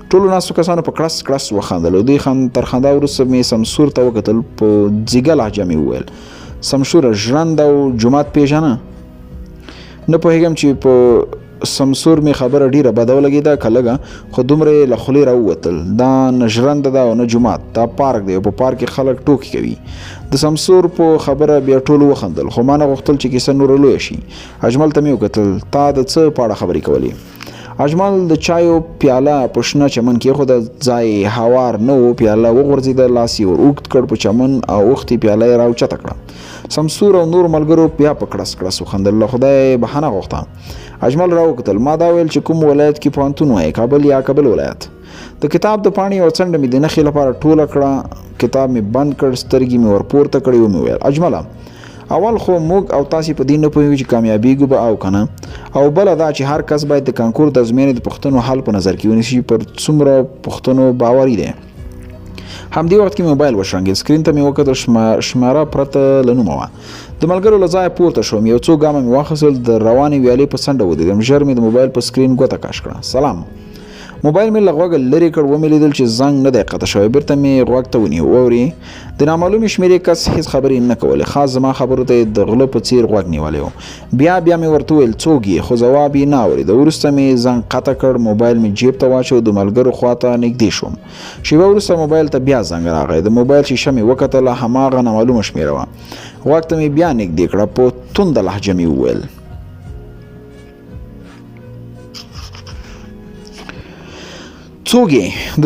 ټولو ناستو کسانو په کړس وخندل. دوی تر خندا وروسته مې سمسور ته وکتل. په ځیږه لهجه مې وویل سمسوره ژرند او جومات پېژنه؟ نه پوهېږم چې په سمسور مې خبره ډیره بده ولګېده که لږه، خو دومره یې له خولې راووتل دا نه ژرنده ده او نه جومات، دا پارک دی او په پارک کې خلک ټوکې کوي. د سمسور په خبره بیا ټولو وخندل، خو ما نه غوښتل چې کیسه نوره لویه شي. اجمل ته مې وکتل. تا د څه په اړه خبرې کولې؟ اجمل د چایو پیاله په شنه چمن کې ایښوده. ځای هوار نه و. پیاله وغورځېده. لاس یې ور اوږد کړ په چمن او اوښتې پیاله یې راوچته کړه. سمسور او نور ملګرو بیا په کړس وخندل. له خدای بهانه غوښته. اجمل راوکتل. ما دا ویل چې کوم ولایت کې پوهنتون وایي؟ کابل یا کابل ولایت؟ د کتاب د پاڼې یوه څنډه مې د نښې لپاره ټوله کړه. کتاب مې بند کړ. سترګې مې ورپورته کړې. ومې ویل اجمله اول خو موږ او تاسې په دې نه پوهېږو چې کامیابېږو به او که نه، او بله دا چې هر کس باید د کانکور د ازموینې د پوښتنو حل په نظر کې ونیسي. پر څومره پوښتنو باوري دی. همدې وخت کې موبایل وشرنګېد. سکرین ته مې وکتل. شماره پرته له نومه وه. د ملګرو له ځایه پورته شوم. یو څو ګامه مې واخیستل. د روانې ویالې په څنډه ودرېدم. ژر مې د موبایل په سکرین ګوته کش کړه. سلام. موبایل مې له غوږه لرې کړ، ومې لیدل چې زنګ نه دی قطع شوی. بیرته مې غوږ ته ونیو. واورې، د نامعلومې شمېرې کس هېڅ خبرې نه کولې، خاص زما خبرو ته یې د غله په څیر غوږ نیولی و. بیا مې ورته وویل څوک یې، خو ځواب یې نه اورېده. وروسته مې زنګ قطع کړ، موبایل مې جیب ته واچو، د ملګرو خوا ته نږدې شوم. شېبه وروسته موبایل ته بیا زنګ راغی. د موبایل شیشه مې وکتله، هماغه نامعلومه شمېره وه. غوږ ته مې بیا نږدې کړه، په تونده لهجه مې وویل څوک یې؟ د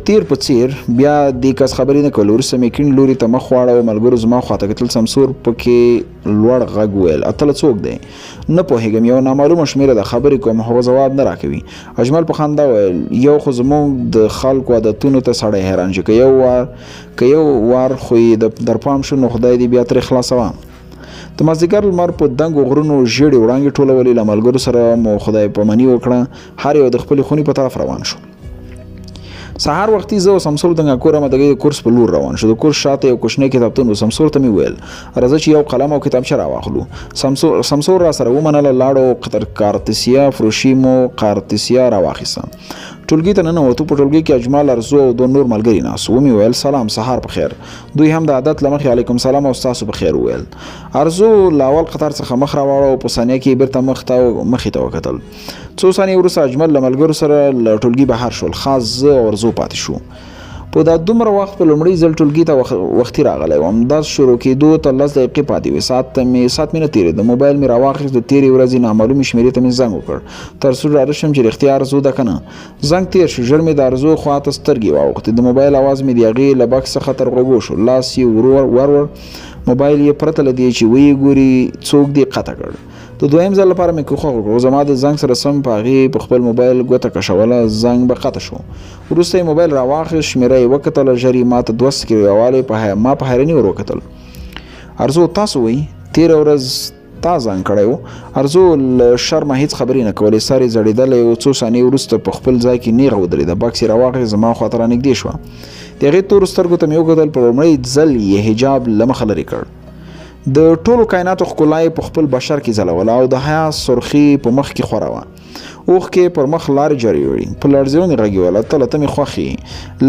تیر په څیر بیا دې کس خبرې نه کول. وروسته مې کیڼ لوري ته مخ واړو، ملګرو زما خواته کتل. سمسور پکې لوړ غږ وویل اتله څوک دی؟ نه پوهېږم، یو نامعلومه شمېره ده، خبرې کوم، هغه ځواب نه راکوي. اجمل په خندا وویل یو خو زموږ د خلکو عادتونو ته سړی حیران شي، که یو وار خو یې در پام شو نو خدای دې بیا ترې خلاصوه. د مازدیګر لمر په دنګو غرونو ژیړې وړانګې ټولولې. له ملګرو سره مو خدای پاماني وکړه، هر یو د خپلې خونې په طرف روان شو. سهار وختي زه او سمسور د کور آمادګۍ د کورس په لور روان شو. د کورس شاته یو کوچنی کتابتون و. سمسور ته مې وویل راځه چې یو قلم او کتابچه راواخلو. سمسور را سره ومنله. لاړو، کارتسیا فروشي مو کارتسیا راواخیسته. ټولګي ته ننوتو. په ټولګي کې اجمل، ارزو او دوه نور ملګري ناست. ومې ویل سلام، سهار په خیر. دوی هم د عادت له مخې علیکم سلام او ستاسو په خیر وویل. ارزو له اول قطار څخه مخ راواړو، په ثانیه کې بیرته مخې ته وکتل. څو ثانیې وروسته اجمل له ملګرو سره له ټولګي بهر شول، خاص زه او ارزو پاتې شو. په دا دومره وخت په لومړي ځل ټولګي ته وختي راغلی وم. درس شروع کېدو ته 10 دقیقې پاتې وې. ساعت مې نه تېرېده. موبایل مې راواخیست. د تېرې ورځې نامعلومې شمېرې ته مې زنګ وکړ، تر څو ډاډه شم چې رښتیا ارزو ده که نه. زنګ تېر شو. ژر مې د ارزو خواته سترګې واوښتې. د موبایل اواز مې د هغې له بکس څخه تر غوږو شو. لاس یې ور موبایل یې پرته له دې چې ویې ګوري څوک دې قطع کړ. د دویم ځل لپاره مې کوښښ وکړ، زما د زنګ سره سم په هغې په خپل موبایل ګوته کشوله. زنګ به قطع شو. وروسته یې موبایل راواخیست، شمېره یې وکتله. ژر یې ما ته 2 سکرې راوالی. ما په حیراني ور وکتل. ارزو تاسو وایي تېره ورځ تا زنګ کړی و؟ ارزو له شرمه هېڅ خبرې نه کولې. سر یې ځړېدلی و. څو ثانیې وروسته په خپل ځای کې نیغه ودرېده. بکس یې راواخیست، زما خواته رانږدې شوه. د هغې تورو سترګو ته مې وکتل. په لومړی ځل یې حجاب له مخه لرې کړ. د ټولو کائناتو ښکلا یې په خپل بشر کې ځلوله او د حیا سرخي په مخ کې خوره وه. اوښکې پر مخ لارې جارې وړې. په لړزېونې غږ یې ویل ته مې خوښ یې.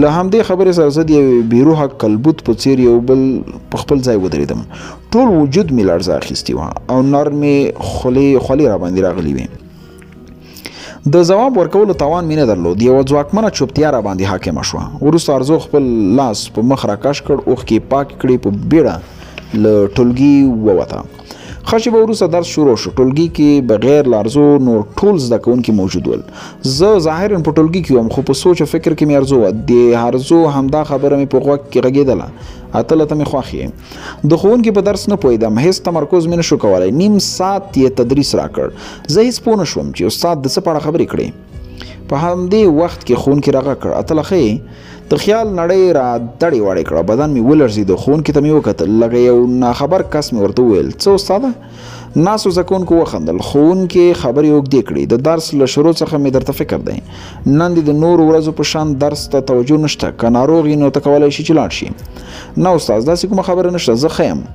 له همدې خبرې سره زه د یوې بېروحه کلبوت په څېر یو بل په خپل ځای ودرېدم. ټول وجود مې لړزه اخیستې وه او نرمې خولې راباندې راغلې وې. د ځواب ورکولو توان مې نه درلود. یوه ځواکمنه چوپتیا راباندې حاکمه شوه. وروسته ارزو خپل لاس په مخ راکش کړ، اوښکې پاکې کړې، په بیړه له ټولګي ووته. ښه شېبه وروسته درس شروع شو. ټولګي کې بغیر له ارزو نور ټول زده کوونکي موجود ول. زه ظاهراً په ټولګي کې وم، خو په سوچ او فکر کې مې ارزو وه. د ارزو همدا خبره مې په غوږ کې غږېدله، اتله ته مې خوښ یې. د ښوونکي په درس نه پوهېدم، هېڅ تمرکز مې نه شو کولی. نیم ساعت یې تدریس راکړ. زه هېڅ پوه نه شوم چې استاد د څه په اړه خبرې کړې. په همدې وخت کې ښوونکي راغږ کړ اتله ښه یې؟ د خیال نړۍ را دړې وړې کړه. بدن مې ولړزېده. ښوونکي ته مې وکتل، لکه یو ناخبر کس مې ورته وویل څه استاده؟ ناسو زده کوونکو وخندل. ښوونکي خبرې اوږدې کړې. د درس له شروع څخه مې درته فکر دی، نن دې د نورو ورځو په شان درس ته توجه نشته. که ناروغ یې نو ته کولی شي چې لاړ شي. نه استاد، داسې کومه خبره نشته، زه ښه یم.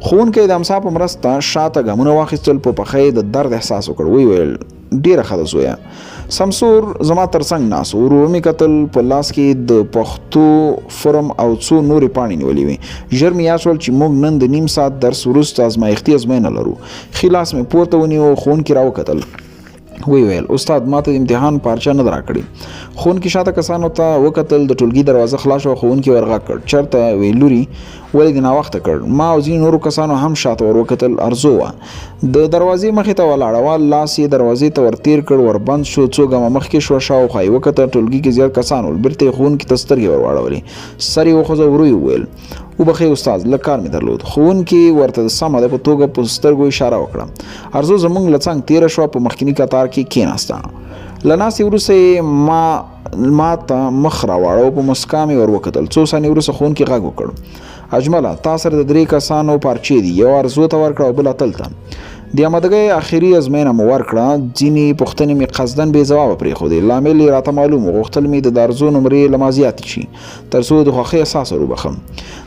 ښوونکی د امسا په مرسته شاته ګامونه واخیستل. په پښه یې د درد احساس وکړ. ویې ویل ډېره ښه ده زویه. سمسور زما تر څنګ ناست و. ورو مې کتل. په لاس کې د پښتو فرم او څو نورې پاڼې نیولې وې. ژر مې یاد شول چې موږ نن د نیم ساعت درس وروسته ازمایښتي ازموینه لرو. ښي لاس مې پورته ونیو. ښوونکي راوکتل. وی ویل استاد ماته د امتحان پارچه نه راکړي. ښوونکي شاته کسانو ته وکتل. د ټولګي دروازه خلاص شوه. ښوونکي ورغږ کړ چېرته؟ وی لوري ولې دې ناوخته کړ؟ ما او ځینې نورو کسانو هم شاته ور وکتل. ارزو وه د دروازې مخې ته ولاړه وه. لاس یې دروازې ته ورتېر کړ، وربند شو. څو ګامه مخکې شوه. شاوخوا یې وکتل. ټولګي کې زیات کسان ول. بېرته یې ښوونکي ته سترګې ور واړولې. سر یې وخوځه. ورو یې وویل وبښئ استاد، لږ کار مې درلود. ښوونکي ورته د سمه ده په توګه په سترګو اشاره وکړه. ارزو زموږ له څنګ تېره شوه. په مخکیني کتار کې کېناسته. له ناستې وروسته یې ما ته مخ راواړو. په مسکا مې ور وکتل. څو ثانیې وروسته ښوونکي غږ وکړ اجمله تا سره د 3 کسانو پارچې دي، یو ارزو ته ورکړه او بل اتل ته. د آمادګۍ آخري ازموینه مو ورکړه. ځینې پوښتنې مې قصداً بې ځوابه پرېښودې. لامل یې راته معلوم و. غوښتل مې د ارزو نمرې له ما زیاتې شي تر څو د خوښۍ احساس ور وبخم.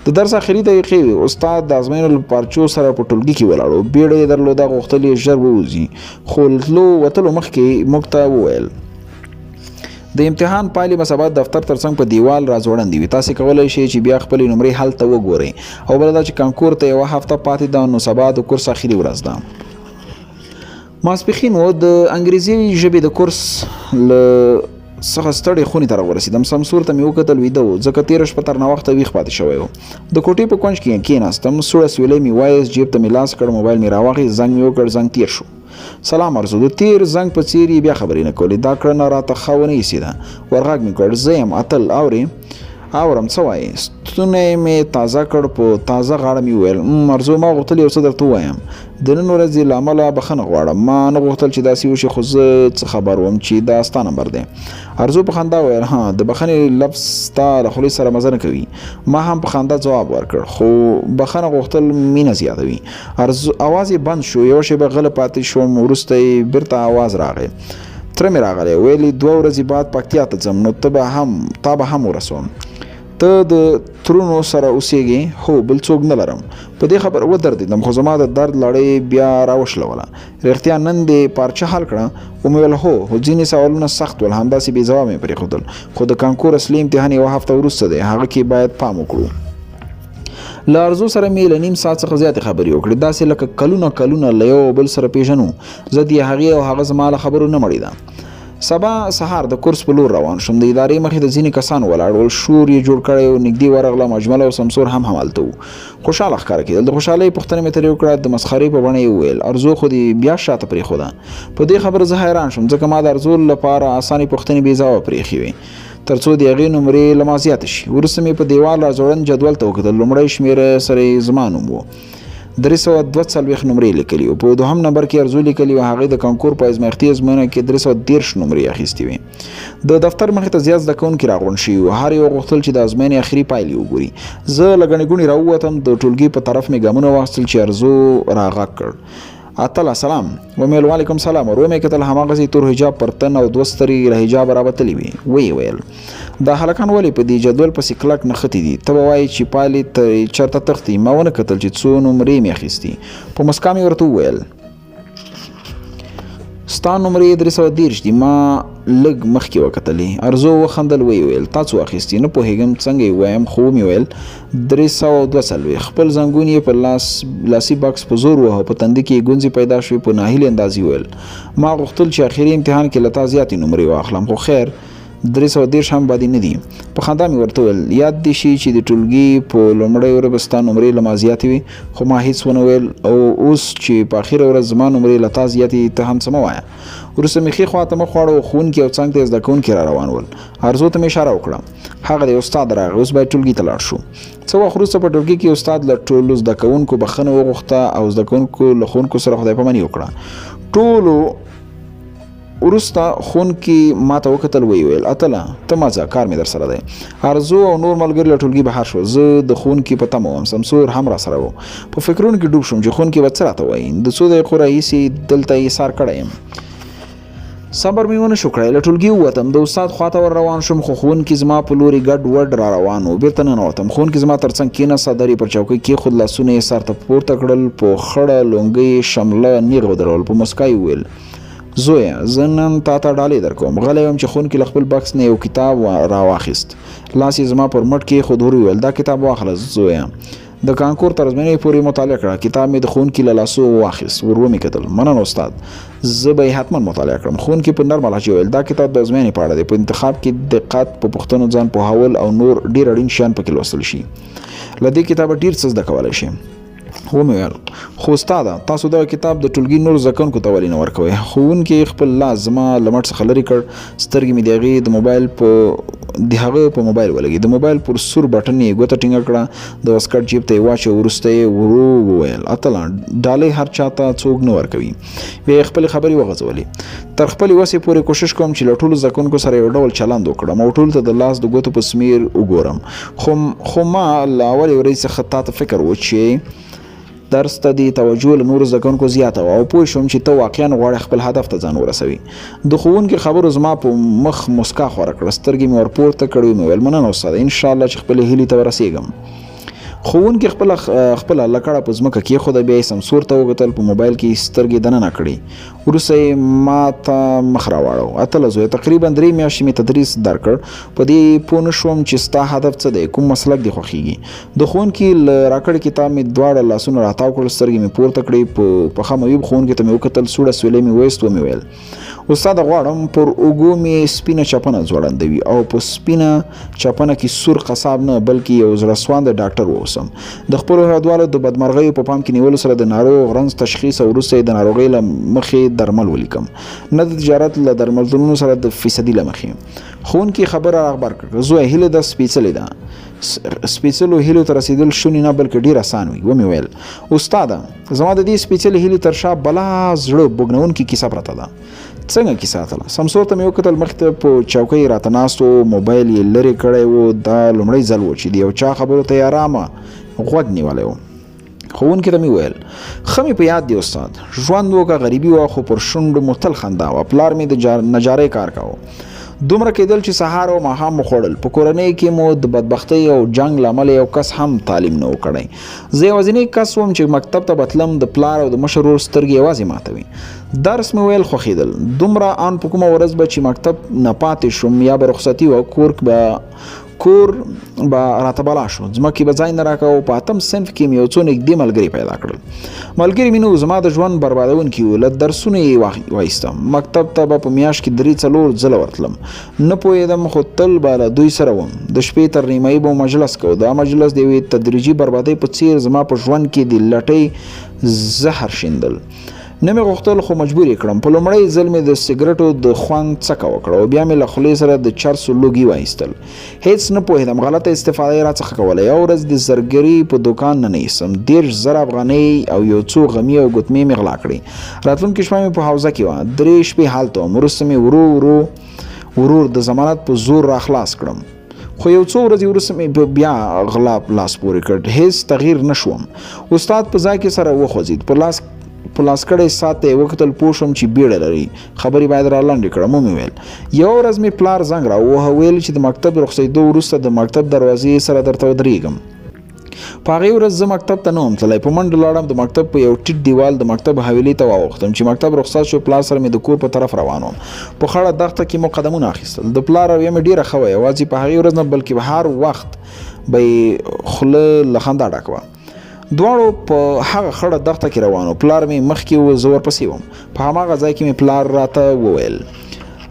د درس آخري دقیقې وې. استاد د ازموینو له پارچو سره په ټولګي کې ولاړ و. بیړه یې درلوده. غوښتل یې ژر ووځي، خو تلو وتلو مخکې موږ ته وویل د امتحان پایلې به سبا دفتر ترڅنګ په دیوال راځوړندې وي. تاسې کولی شئ چې بیا خپلې نمرې هلته وګورئ. او بله دا چې کانکور ته یوه هفته پاتې ده، نو سبا د کورس اخري ورځ ده. ماسپښین و د انګریزي ژبې د کورس له څخه ستړی خونې ته راورسېدم. سمسور ته مې وکتل، ویده و، ځکه تېره شپه تر ناوخته ویښ پاتې شوی و. د کوټې په کونج کې کېناستم، سوړه سویلی مې وایست، جیب ته مې لاس کړ، موبایل مې راواخیست، زنګ مې وکړ، زنګ تېر شو. سلام ارزو. د تیر زنګ په څیر یې بیا خبرې نه کولې. دا کړنه راته ښه ونه ایسېده. ورغږ مې کړ، زه یم اتل، اورم څه وایې؟ ستونی مې تازه کړ، په تازه غاړه مې وویل ارزو ما غوښتل یو څه درته ووایم. د نن ورځې له امله بخښنه غواړم. ما نه غوښتل چې داسې وشي، خو زه څه خبر وم چې دا ستا نمبر دی. ارزو په خندا وویل د بخښنې لفظ ستا له خولې سره مزه نه کوي. ما هم په خندا ځواب ورکړ، خو بخښنه غوښتل مینه زیاتوي. اواز یې بند شو، یوه شېبه غلی پاتې شوم، وروسته یې بیرته اواز راغی. تره مې راغلی، ویلي 2 ورځې بعد پکتیا ته ځم، نو تا به هم ورسوم. ته د ترونو سره اوسېږې؟ هو، بل څوک نه لرم. په دې خبر ودرېدم، خو زما د درد لړۍ بیا راوشلوله. رښتیا نن دې پارچه حل کړه؟ ومې ویل هو، ځینې سوالونه سخت ول، همداسې بې ځواب مې پرېښودل. خو د کانکور اصلي امتحان یوه هفته وروسته دی، هغه کې باید پام وکړو. له ارزو سره مې له نیم ساعت څخه زیاتې خبرې وکړې، داسې لکه کلونه له یو بل سره پېژنو. زه د هغې او هغه زما له خبرو نه مړېده. سبا سهار د کورس په لور روان شوم. د ادارې مخې ته ځینې کسان ولاړ ول، شور یې جوړ کړی و. نږدې ورغلم، اجمل او سمسور هم همالته وو. خوشحاله ښکاره کېدل. د خوشحالۍ پوښتنه مې ترې وکړه. د مسخرې په بڼه یې وویل ارزو خو دې بیا شاته پرېښوده. په دې خبره زه حیران شوم، ځکه ما د ارزو لپاره اسانې پوښتنې بې ځوابه پرېښې وې تر څو د هغې نمرې له ما زیاته شي. وروسته مې په دیوال راځوړند جدول ته وکتل. لومړی شمېره سره یې زما نوم و، 342 نمرې لیکلي وو. په 2م نمبر کې ارزو لیکلي وو. هغې د کانکور په ازمایښتي ازموینه کې 313 نمرې اخیستې وې. د دفتر مخې ته زیات زده کوونکي راغونډ شوي وو. هر یو غوښتل چې د ازموینې اخري پایلې وګوري. زه له ګڼې ګوڼې راووتم. د ټولګي په طرف مې ګامونه واخیستل چې ارزو راغږ کړ. اتل سلام. ومې ویل وعلیکم سلام. ور ومې کتل، هماغسې تور حجاب پر تن او 2 سترګې له حجابه راوتلې وې. ویې ویل دا هلکان ولې په دې جدول پسې کلک نښتي دي؟ ته به وایې چې پایلې چېرته تښتي؟ ما ونه کتل چې څو نمرې مې اخیستي. په مسکا مې ورته وویل ستا نمرې 313 دي. ما لږ مخکې وکتلې. ارزو وخندل، ویې ویل تا څو اخیستي؟ نه پوهېږم څنګه یې ووایم، خو ومې ویل 342. خپل زنګون یې په لاسي بکس په زور وهه. په تندي کې یې ګونځې پیدا شوې. په ناهیلې انداز یې ویل ما غوښتل چې اخري امتحان کې له تا زیاتې نمرې واخلم، خو خیر 313 هم بدې نه دي. په خندا مې ورته ویل یاد دې شي چې د ټولګي په لومړۍ ورځ به ستا نمرې له ما زیاتې وي. خو ما هېڅ ونه ویل. او اوس چې په اخره ورځ زما نمرې له تا زیاتې، ته هم څه مه وایه. وروسته مې ښې خواته مخ واړو. ښوونکي او څنګ ته زده کوونکي را روان ول. ارزو ته مې اشاره وکړه. هغه دی استاد راغی، اوس باید ټولګي ته لاړ شو. څه وخت وروسته په ټولګي کې استاد له ټولو زده کوونکو بخښنه وغوښته او زده کوونکو له ښوونکو سره خدای پاماني وکړه. ټولو وروسته ښوونکي ما ته وکتل، ویې ویل اتله ته مه ځه، کار مې در سره دی. ارزو او نور ملګري له ټولګي بهر شول. زه د ښوونکي په تمه وم. سمسور هم را سره و. په فکرونو کې ډوب شوم چې ښوونکي به څه راته وایي. د څو دقیقو راهیسې دلته ایسار کړی یم. صبر مې ونه شو کړی. له ټولګي ووتم. د استاد خواته ور روان شوم، خو ښوونکي زما په لوري ګډ وډ را روان و. بېرته ننوتم. ښوونکي زما تر څنګ کېناست، سر یې پر چوکۍ کېښود، لاسونه یې سر ته پورته کړل، په خړه لونګۍ شمله نیغ ودرول. په مسکا یې وویل زویه زه نن تا ته ډالۍ درکوم. غلی وم چې ښوونکي له خپل بکس نه یو کتاب راواخیست. لاس یې زما پر مټ کېښود. وویل دا کتاب واخله زویه، د کانکور تر ازموینې پورې مطالعه کړه. کتاب مې د ښوونکي له لاسو واخیست. ور ومې کتل. مننه استاد، زه به یې حتما مطالعه کړم. ښوونکي په نرمه لهجه وویل دا کتاب د ازموینې په اړه دی. په انتخاب کې دقت، په پوښتنو ځان پوهول او نور ډېر اړین شیان پکې لوستل شي. له دې کتابه ډېر څه زده کولی شي. ومې ویل خو استاده تاسو دا کتاب د ټولګي نورو زده کوونکو ته ولې نه ورکوئ؟ ښوونکي خپل لاس زما له مټ څخه لرې کړ. سترګې مې د هغه په موبایل ولګېد. د موبایل پر سور بټن یې ګوته ټینګه کړه. د واسکټ جیب ته یې واچو. وروسته یې ورو وویل اتله ډالۍ هر چا ته څوک نه ورکوي. بیا یې خپلې خبرې وغځولې. تر خپلې وسې پورې کوشش کوم چې له ټولو زده کوونکو سره یو ډول چلند وکړم او ټولو ته د لاس د ګوتو په سمیر وګورم. خو ما له اولې ورځې څخه تا ته فکر و چې درس ته دې توجه له نورو زده کوونکو زیاته وه او پوه شوم چې ته واقعا غواړې خپل هدف ته ځان ورسوي. د ښوونکي خبرو زما په مخ مسکا خوره کړه. سترګې مې ورپورته کړې. مې ویل مننه استاده، انشاءالله چې خپلې هیلې ته ورسېږم. ښوونکي خپله لکړه په ځمکه کېښوده، بیا یې سمسور ته وکتل، په موبایل کې سترګې دننه کړې، وروسته یې ما ته مخ راواړو. اتله زویه تقریبا 3 میاشتې مې تدریس درکړ، په دې پوه نه شوم چې ستا هدف څه دی، کوم مسلک دې خوښیږي. د ښوونکي له راکړې کتاب مې دواړه لاسونه راتاو کړل، سترګې مې پورته کړې، په پخه معیوب ښوونکي ته مې وکتل، سوړه سویلۍ مې ویست، ومې ویل استاده غواړم پر اوږو مې سپینه چپنه ځوړندوي او په سپینه چپنه کې سور قصاب نه بلکې یو زړه سوانده ډاکټر واوسم. د خپلو هېوادوالو د بدمرغیو په پام کې نیولو سره د ناروغ رنځ تشخیص او وروسته د ناروغۍ له مخې درمل ولیکم، نه د تجارت له درملتونونو سره د فیصدي له مخې. ښوونکي خبره راغبر کړه، زویه هیله ده سپېڅلې ده، سپېڅلو هیلو ته رسیدل شوني نه بلکې ډېر اسان وي. ومې ویل استاده زما د دې سپېڅلې هیلې تر شا بلا زړه بوږنونکې کیسه پرته ده. څنګه کیسه اتله؟ سمسور ته مې وکتل، مخې ته په چوکۍ راته ناست و، موبایل یې لرې کړی و. دا لومړی ځل و چې د یو چا خبرو ته یې ارامه غوږ نیولی و. ښوونکي ته مې ویل ښه مې په یاد دی استاد، ژوند وکه غریبي وه خو پر شونډو مو تل خندا وه، پلار مې د نجارۍ کار کاوه، دومره کېدل چې سهار او ماښام مو خوړل، په کورنۍ کې مو د بدبختۍ او جنګ له امله یو کس هم تعلیم نه و کړی. زه یوازینی کس وم چې مکتب ته به تلم، د پلار او د مشر ورور سترګې یوازې ماتوي. درس مې ویل خوښېدل، دومره ان په کومه ورځ به چې مکتب نه پاتې شوم یا به رخصتي وه، کور به راته بلا شو، ځمکې به ځای نه راکاوه. په 8م صنف کې مې یو څو نږدې ملګري پیدا کړل. ملګري مې نه زما د ژوند بربادونکي وو، له درسونه یې وایستم، مکتب ته به په میاشت کې 3-4 ځله ورتلم، نه پوهېدم خو تل به له دوی سره وم. د شپې تر نیمایي به مجلس کوو، دا مجلس د یوې تدریجي بربادۍ په څیر زما په ژوند کې د لټۍ زهر شیندل. نه مې غوښتل خو مجبور یې کړم. په لومړی ځل مې د سګرټو د خوند څکه وکړه او بیا مې له خولې سره د چرسو لوګي وایستل. هیڅ نه پوهېدم، غلطه استفاده یې راڅخه کوله. یو ورځ د زرګري په دوکان ننیستم، 10,000 افغانۍ او یو څو غمي او ګوتمې مې غلا کړې. راتلونکې شپه مې په حوزه کې وه، 3 شپې هلته وم. وروسته مې ورور د ضمانت په زور را خلاص کړم، خو یو څو ورځې وروسته مې بیا غلا لاس پورې کړ. هیڅ تغییر نه شوم. استاد په ځای کې سره وخوځېد، په لاس کړی ساعت ته یې وکتل، پوه شوم چې بیړه لري، خبرې باید را لنډې کړم. ومې ویل یوه ورځ مې پلار زنګ راووهه، ویل چې د مکتب رخصتېدو وروسته د مکتب دروازې سره درته ودرېږم. په هغې ورځ زه مکتب ته نه وم تللی، په منډه لاړم، د مکتب په یو ټیټ دیوال د مکتب حویلۍ ته واوښتم. چې مکتب رخصت شو، پلار سره مې د کور په طرف روان وم. په خړه دښته کې مو قدمونه اخیستل. د پلار رویه مې ډېره ښه وه، یوازې په هغې ورځ نه بلکې هر وخت به یې خوله له خندا ډکه وه. دواړو په هغه خړه دښته کې روانو، پلار مې مخکې و، زه ورپسې وم. په هماغه ځای کې مې پلار راته وویل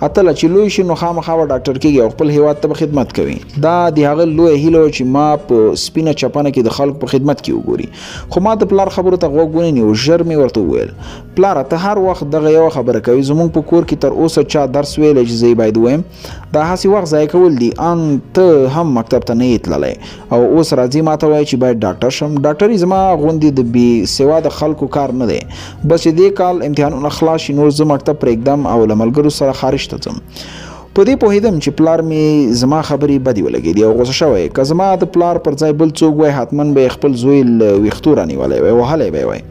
اتله چې لوی شي نو خامخا به ډاکټر کېږي او خپل هېواد ته به خدمت کوي. دا د هغه لویه هیله وه چې ما په سپینه چپنه کې د خلکو په خدمت کې وګوري، خو ما د پلار خبرو ته غوږ ونه نیو. ژر مې ورته وویل پلاره ته هر وخت دغه یوه خبره کوي، زموږ په کور کې تر اوسه چا درس ویلی چې زه یې باید ووایم؟ دا هسې وخت ضایع کول دي. ان ته هم مکتب ته نه یې تللی او اوس راځي ما ته وایي چې باید ډاکټر شم. ډاکټري زما غوندې د بې سواده خلکو کار نه دی. بس چې دې کال امتحانونه خلاص شي نور زه مکتب پرېږدم او له ملګرو سره خارج ته ځم. په دې پوهېدم چې پلار مې زما خبرې بدې ولګېدې او غوسه شوی. که زما د پلار پر ځای بل څوک وای حتما به یې خپل زوی له ویښتو رانیولی وای، وهلی به یې وای.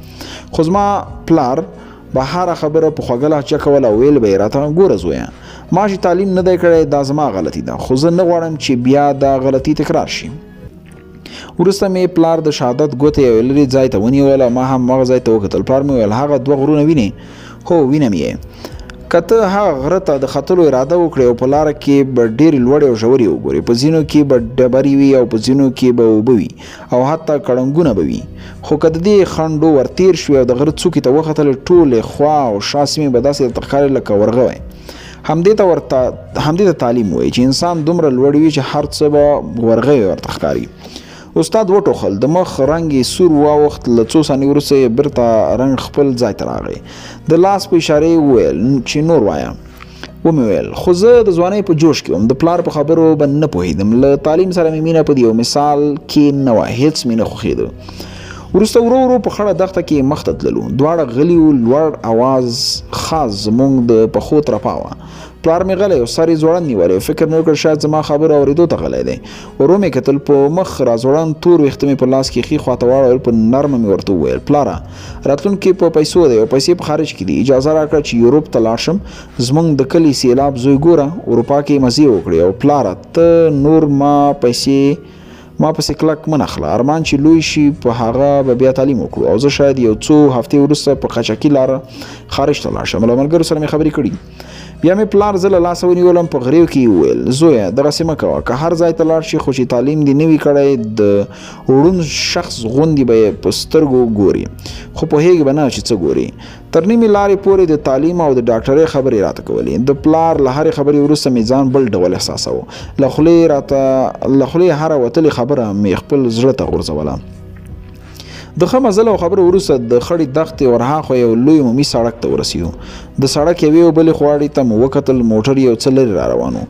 خو زما پلار به هره خبره په خوږه لهجه کوله او ویل به یې راته ګوره زویه ما چې تعلیم نه دی کړی دا زما غلطي ده، خو زه نه غواړم چې بیا دا غلطي تکرار شي. وروسته مې پلار د شهادت ګوته یو لرې ځای ته ونیوله، ما هم هغه ځای ته وکتل. پلار مې ویل هغه 2 غرونه وینې؟ هو وینم یې. که ته هغه غره ته د ختلو اراده وکړې او په لاره کې به ډېرې لوړې او ژورې وګورې، په ځینو کې به ډبرې وي او په ځینو کې به اوبه وي او حتی کړنګونه به وي. خو که د دې خنډو ورتېر شوې او د غره څوکې ته وختلې، ټولې خوا او شا سیمې به داسې درته ښکاري لکه ورغه وای. همدې ته تعلیم وایي چې انسان دومره لوړ وي چې هر څه به ورغه ورته ښکاري. استاد وټوخل، د مخ رنګ یې سور واوښت. له څو ثانیې وروسته یې بیرته رنګ خپل ځای ته راغی. د لاس په اشاره یې وویل چې نور وایه. ومې ویل خو زه د ځوانۍ په جوش کې وم، د پلار په خبرو به نه پوهېدم. له تعلیم سره مې مینه په یو مثال کې نه وه، هېڅ مې نه خوښېده. وروسته ورو ورو په خړه دښته کې مخ ته تللو. دواړه غلي وو، لوړ اواز خاص زموږ د پښو ترپا وه. پلار مې غلی او سر یې ځوړند نیولی، فکر مې وکړ شاید زما خبره اورېدو ته غلی دی. ورو مې کتل، په مخ را ځوړند تور ویښته مې په لاس کې ښي خواته واړول. په نرمه مې ورته وویل پلاره راتلونکي په پیسو دی او پیسې په خارج کې دي، اجازه راکړه چې یوروپ ته لاړ شم. زموږ د کلي سیلاب زوی ګوره، اروپا کې مزې وکړې او پلاره ته نور ما پیسې ما پسې کلک مه نخله، ارمان چې لوی شي په هغه به بیا تعلیم وکړو او زه شاید یو څو هفتې وروسته په قاچاقي لاره خارج ته لاړ شم. له ملګرو سره مې خبرې کړي. بیا مې پلار زه له لاسه ونیولم، په غریو کې یې وویل زویه دغسې مه کوه، که هر ځای ته لاړ شي خو چې تعلیم دې نه وي کړی د وړون شخص غوندې به یې په سترګو ګوري، خو پوهېږي به نه چې څه ګوري. تر نیمې لارې پورې د تعلیم او د ډاکټرۍ خبرې راته کولې. د پلار له هرې خبرې وروسته مې ځان بل ډول احساساوه. له خولې هره وتلې خبره مې خپل زړه ته غورځوله. د ښه مزل او خبرو وروسته د خړې دښتې ورهاخوا یو لوی عمومي سړک ته ورسېدو. د سړک یوې او بلې خواړې ته مو وکتل، موټر یو څه لرې را روان و.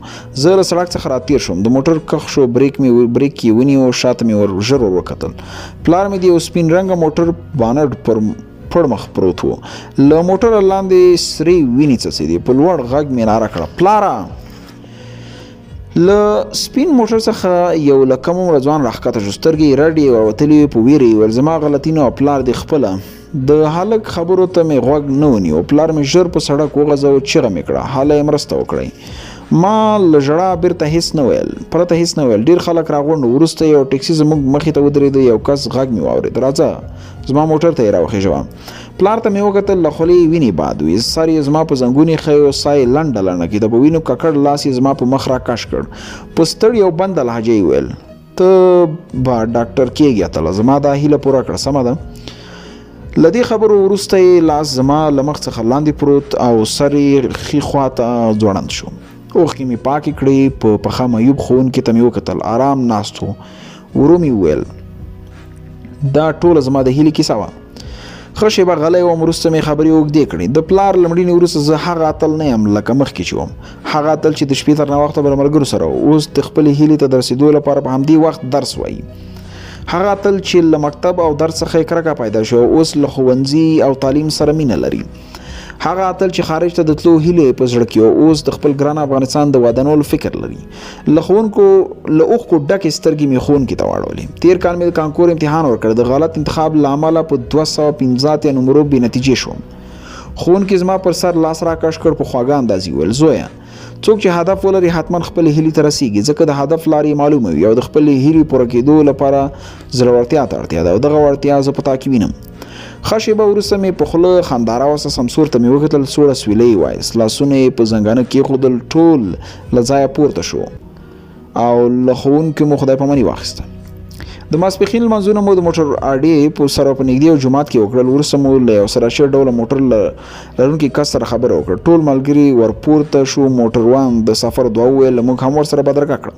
زه له سړک څخه راتېر شوم، د موټر کښ شو، بریک یې ونیو، شاته مې ژر ور وکتل. پلار مې د یو سپین رنګه موټر بانډ پر پړ مخ پروت و. له موټره لاندې سرې وینې څڅېدې. په لوړ غږ مې ناره کړه پلاره. له سپین موټر څخه یو له کم عمره ځوان راښکته شو، سترګې یې رډې ووتلې، په ویره یې ویل زما غلطي نه وه، پلار دې خپله. د هلک خبرو ته مې غوږ نه ونیو. پلار مې ژر په سړک وغځاوه، چیغه مې کړه هله یې مرسته وکړئ. ما له ژړا بیرته هیڅ نه ویل، پرته هیڅ نه ویل. ډېر خلک راغونډ. وروسته یو ټکسي زموږ مخې ته ودرېده. یو کس غږ مې واورېد راځه زما موټر ته یې راوخېژوه. پلار ته مې وکتل، له خولې وینې باد وې، سر یې زما په زنګون ایښی و، ساه یې لنډه لنډه کېده، په وینو ککړ لاس یې زما په مخ راکش کړ. په ستړې او بنده لهجه یې ویل ته به ډاکټر کېږې اتله، زما دا هیله پوره کړه سمه ده. له دې خبرو وروسته یې لاس زما له مخ څخه لاندې پروت او سر یې ښي خوا ته ځوړند شو. اوښکې مې پاکې کړې. په پخه معیوب ښوونکي ته مې وکتل، آرام ناست و. ورو مې وویل دا ټوله زما د هیلې کیسه وه. ښه شېبه غلی وم. وروسته مې خبرې اوږدې کړې. د پلار له مړینې وروسته زه هغه اتل نه یم لکه مخکې چې وم، هغه اتل چې د شپې تر ناوخته به له ملګرو سره و، اوس د خپلې هیلې ته د رسېدو لپاره په همدې وخت درس وایي. هغه اتل چې له مکتب او درس څخه یې کرکه پیدا شوه، اوس له ښوونځي او تعلیم سره مینه لري. هغه اتل چې خارج ته د تلو هیلې په زړه کې و، اوس د خپل ګران افغانستان د ودانولو فکر لري. له ښوونکو له اوښکو ډکې سترګې مې ښوونکي ته واړولې. تېر کال مې د کانکور امتحان ورکړ. د غلط انتخاب له امله په 215 نمرو بې نتیجې شوم. ښوونکي زما پر سر لاس راکش کړ، په خواږه انداز یې وویل زویه څوک چې هدف ولري حتما خپل هیلې ته رسیږي، ځکه د هدف لارې معلومه وي او د خپل هیلې پوره کېدو لپاره زړورتیا ته اړتیا ده او دغه وړتیا زه په تا کې وینم. ښه شېبه وروسته مې په خوله خنداره وسه. سمسور ته مې وکتل، سوړه سویلۍ یې وایست، لاسونه یې په زنګانه کېښودل، ټول له ځایه پورته شو او له ښوونکي مو خدای پاماني واخیسته. د ماسپښین لمانځونه مو د موټر اډې په سره په نږدې یو جومات کې وکړل. وروسته مو له یو سراشر ډوله موټر لرونکي کس سره خبره وکړه. ټول ملګري ورپورته شو. موټروان د سفر دعا وویل، موږ هم ورسره بدرګه کړه.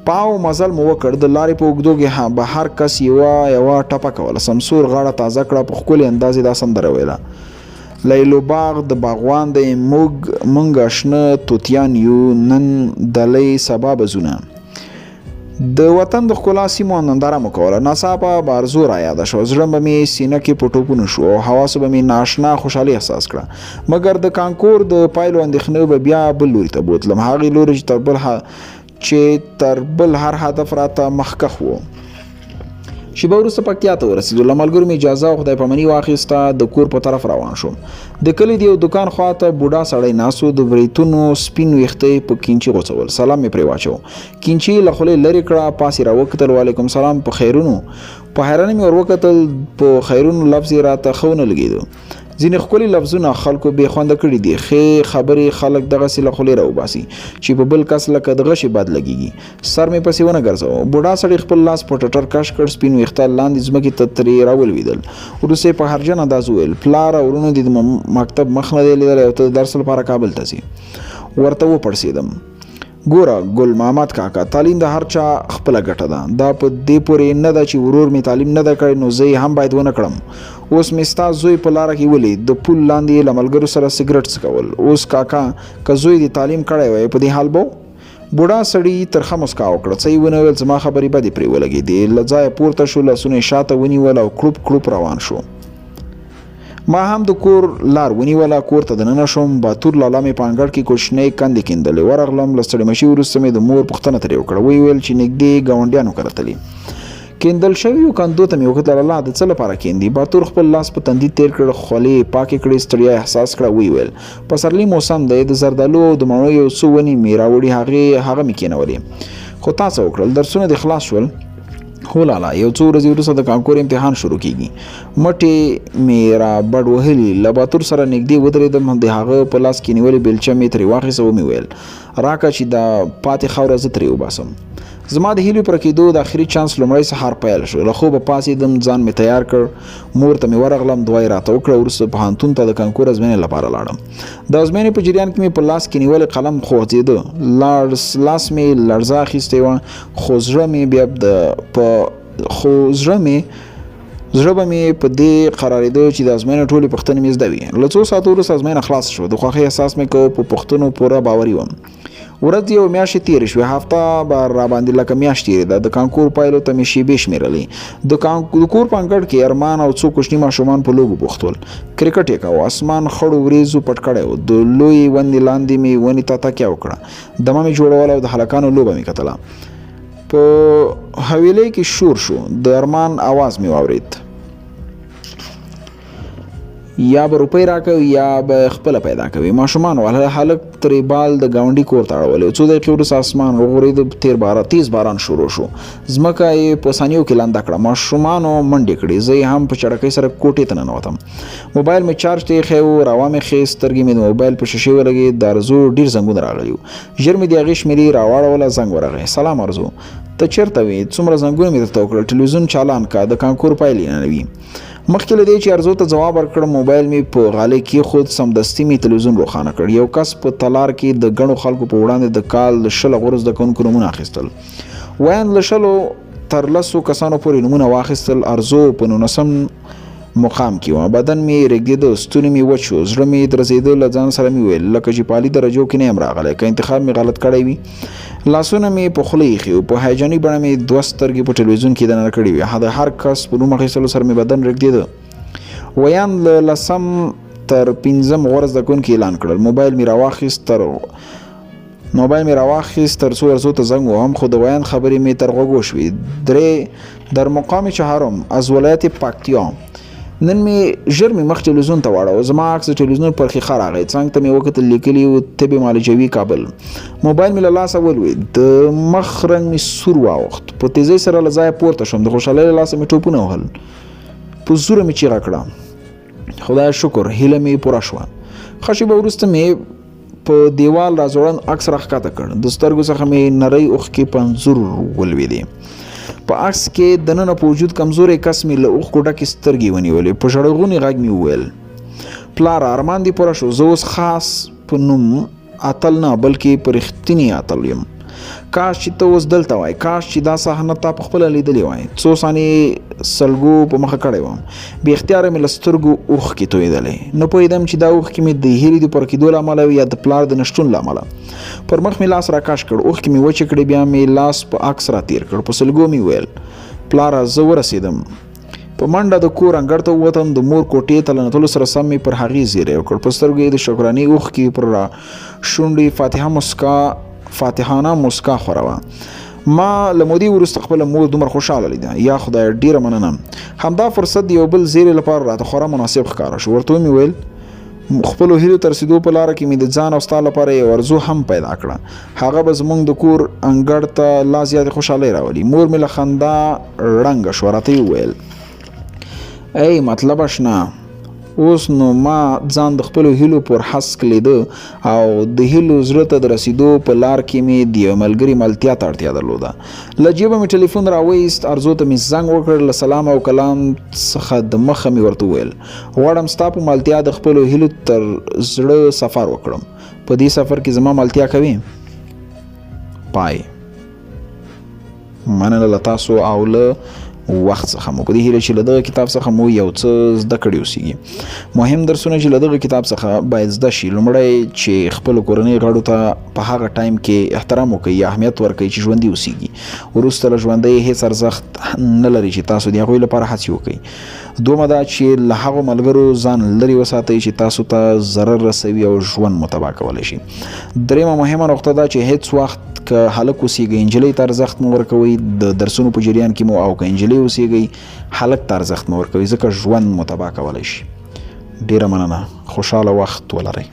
پاو مزل مو وکړ. د لارې په اوږدو کې به هر کس یوه ټپه کوله. سمسور غاړه تازه کړه، په ښکلې انداز یې دا سندره ویله لیلو باغ د باغوان دی، موږ اشنه توتیان یو، نن دلی سبا بزونه. د وطن د ښکلا سیمو ننداره مو کوله. ناڅاپه به ارزو را یاده شوه. زړه به مې سینه کې په ټوپونو شو او حواسو به مې نااشنا خوشحالي احساس کړه. مګر د کانکور د پایلو اندېښنې به بیا بل لوري ته بوتلم، هغې لوري چې تر بل هر هدف راته مخکښ و. شېبه وروسته پکتیا ته ورسېدو. له ملګرو مې اجازه او خدای پاماني واخیسته. د کور په طرف روان شوم. د کلي د یو دکان خواته بوډا سړی ناست و. د بریتونو سپین ویښته په کینچي غوڅول. سلام مې پرې واچو. کینچي له خولې لرې کړه. پاس یې راوکتل. وعلیکم سلام. په خیرونو؟ په حیرانۍ مې ور وکتل. په خیرونو لفظ یې راته ښه ونه لګېده. ځینې ښکلي لفظونه خلکو بې خونده کړي دي. ښې خبرې خلک دغسې له خولې راوباسي چې په بل کس لکه د غشې بد لګېږي. سر مې پسې ونه ګرځاوه. بوډا سړي خپل لاس په ټټر کش کړ. سپین ویښته لاندې ځمکې ته ترې راولوېدل. وروسته یې په هرجن انداز وویل، پلاره ورونو دې د مکتب مخ نه دی لیدلی او ته د درس لپاره کابل ته ځې. ورته وپړسېدم. ګوره ګل محمد کاکا، تعلیم د هر چا خپله ګټه ده. دا په دې پورې نه ده چې ورور مې تعلیم نه ده کړی نو زه یې هم باید ونه کړم. اوس مې ستا زوی په لاره کې ولید، د پل لاندې له ملګرو سره سګرټ څکول. اوس کاکا که زوی دې تعلیم کړی وای په دې حال به بوډا سړي ترخه مسکا وکړه. څه یې ونه ویل. زما خبرې بدې پرې ولګېدې. له ځایه پورته شو، لاسونه یې شاته ونیول او کړوپ کړوپ روان شو. ما هم د کور لار ونیوله. کور ته دننه شوم. باتور لالا مې په انګړ کې کوچنۍ کندې کیندلې. ورغلم. له ستړې مشي وروسته مې د مور پوښتنه ترې وکړه. ویې ویل چې نږدې ګاونډیانو کره تللي. کیندل شویو کندو ته مې وکتل. الله د څه لپاره کیندي؟ باتور خپل لاس په تندي تیر کړ، خولې پاکې کړې، ستړیا احساس کړه. ویې ویل پسرلي موسم دی، د زردالو او د مڼو یو څو ونې مې راوړي، هغه مې کېنولې. خو تاسو وکړل درسونه د خلاص شول. هو لالا یو څو ورځې وروسته د کانکور امتحان شروع کیږي. مټې مې را بډ وهلي، له باتور سره نږدې ودرېدم، د هغه په لاس کې نیولې بیلچه مې ترې واخیسته. ومې ویل راکه چې دا پاتې خاوره زه ترې وباسم. زما د هیلو پر کېدو د آخري چانس لومړی سهار پیل شو. له خوبه پاڅېدم، ځان مې تیار کړ، مور ته مې ورغلم، دعا یې راته وکړه. وروسته پوهنتون ته د کانکور ازموینې لپاره لاړم. د ازموینې په جریان کې مې په لاس کې نیولې قلم خوځېده، لاس مې لړزه اخیستې وه، خو زړه مې به مې په دې قرارېده چې د ازموینې ټولې پوښتنې مې زده وي. له څو ساعتو وروسته ازموینه خلاص شوه. د خوښۍ احساس مې کوه، په پوښتنو پوره باوري وم. ورځ یو میاشتې تېرې شوې، هفته به راباندې لکه میاشت تېرېده. د کانکور پایلو ته مې شېبې شمېرلې. د کور په انګړ کې ارمان او څو کوچني ماشومان په لوبو بوخت ول. کرکټ یې کاوه، اسمان خړو وریځو پټ کړی و. د لویې ونې لاندې مې ونې ته تکیه وکړه، دمه مې جوړوله او د هلکانو لوبه مې کتله. په حویلۍ کې شور شو، د ارمان आवाज مې واورېد، یا به روپۍ راکوي یا به خپله پیدا کوي. ماشومان ول، هلک ترې بال د ګاونډي کور ته اړولی. څو دقیقې وروسته اسمان وغورېد، تیز باران شروع شو، ځمکه یې په ثانیو کې لنده کړه. ماشومانو منډې کړې، زه یې هم په چړکۍ سره کوټې ته ننوتم. موبایل مې چارج ته ایښی و، راوا مې ښې، سترګې مې د موبایل په شیشې ولګېد. د ارزو ډېر زنګونه راغلي وو. ژر مې د هغې شمېرې راواړوله، زنګ ورغی. سلام ارزو، ته چېرته وې؟ څومره زنګونه مې درته وکړل، ټلویزیون چالان که، د کانکور پایلې نه وي. مخکې له دې چې ارزو ته ځواب ورکړم، موبایل مې په غالۍ کېښود، سمدستي مې تلویزیون روښانه کړ. یو کس په تالار کې د ګڼو خلکو په وړاندې د کال د 20 غوره زده کوونکو نومونه اخیستل. ویاند له 20 تر 10 کسانو پورې نومونه واخیستل. ارزو په 19م مقام کې وه. بدن مې رېږدېده، ستونی مې وچ و، زړه مې درزېده. له ځان سره مې ویل لکه چې په عالي درجو کې نه یم راغلی، که انتخاب مې غلط کړی وي. لاسونه مې په خوله ایښي وو، په هیجاني بڼه مې 2 سترګې په ټلویزیون کې دننه کړې وې. د هر کس په نوم اخیستلو سره مې بدن رېږدېده. ویاند له 10 تر 15 غوره زده کوونکي اعلان کړل. موبایل مې راواخیست تر څو ارزو ته زنګ وهم، خو د ویاند خبرې مې تر غوږو شوې. در مقام چهارم از ولایت پکتیا. نن مې ژر مې مخ ټلویزیون ته واړو. زما عکس د ټلویزیون پر ښیښه راغی، څنګ ته مې وکتل، لیکلي و طب معالجوي کابل. موبایل مې له لاسه ولوېد، د مخ رنګ مې سور واوښت. په تیزۍ سره له ځایه پورته شوم، د خوشحالۍ له لاسه مې ټوپونه وهل. په زوره مې چیغه کړه، خدای شکر، هیله مې پوره شوه. ښه شېبه وروسته مې په دیوال راځوړند عکس راښکته کړ. د سترګو څخه مې نرۍ اوښکې په انځور ولوېدې. په عکس کې دننه په وجود کمزوری کس مې له اوښکو ډکې سترګې ونیولې. په ژړغوني غږ مې وویل، پلار ارمان دې پوره شو، زه اوس خاص په نوم اتل نه بلکې په رښتینی اتل یم. کاش چې ته اوس دلته وای، کاش چې دا صحنه تا په خپله لیدلې وای. څو ثانیې سلګو په مخه کړی وم، بې اختیاره مې له سترګو اوښکې تویېدلې. نه پوهېدم چې دا اوښکې مې د هیلې د پوره کېدو له امله وي یا د پلار د نشتون له امله. پر مخ مې لاس راکش کړ، اوښکې مې وچې کړې، بیا مې لاس په عکس را تېر کړ. په سلګو مې ویل، پلاره زه ورسېدم. په منډه د کور انګړ ته ووتم. د مور کوټې ته له نتلو سره سم مې پر هغې زیری وکړ. په سترګو یې د شکرانې اوښکې پر شونډې فاتحانه مسکا خوروه. ما له مودې وروسته خپله مور دومره خوشحاله لیده، یا خدای ډېره مننه. همدا فرصت د یو بل زیری لپاره راته خورا مناسب ښکاره شو. ورته مې ویل، خپلو هیلو ته رسېدو په لاره کې مې د ځان او ستا لپاره یو ارزو هم پیدا کړه. هغه به زموږ د کور انګړ ته لا زیاتې خوشحالۍ راولي. مور مې له خندا ړنګه شوه. راته یې وویل، ای مطلب اشنا، اوس نو ما ځان د خپلو هیلو پر حسک لیده او د هیلو زړه ته د رسیدو په لار کې مې د یو ملګري ملتیا ته اړتیا درلوده. له جیبه مې ټلیفون راوایست، ارزو ته مې زنګ وکړ. له سلام او کلام څخه د مخه مې ورته وویل، غواړم ستا په ملتیا د خپلو هیلو تر زړه سفر وکړم. په دې سفر کې زما ملتیا کوي. پای. مننه له تاسو او له وخت څخه مو. په دې هیله چې له دغه کتاب څخه مو یو څه زده کړي اوسیږي. مهم درسونه چې له دغه کتاب څخه باید زده شي، لومړی چې خپلو کورنۍ غړو ته په هغه ټایم کې احترام وکړئ یا اهمیت ورکړئ چې ژوندي اوسیږي. وروسته له ژوندۍ هیڅ ارزښت نه لري چې تاسو د هغوی لپاره هڅې وکړئ. دومه دا چې له هغو ملګرو ځان لرې وساتئ چې تاسو ته ضرر رسوي او ژوند مو تباه کولی شي. دریمه مهمه نقطه دا چې هیڅ وخت که هلک اوسیږئ نجلۍ ته ارزښت مو ورکوئ د درسونو په جریان کې مو، او که نجلۍ اوسیږئ هلک ته ارزښت مو ورکوئ ځکه ژوند مو تباه کولی شي. ډیره مننه، خوشحاله وخت ولرئ.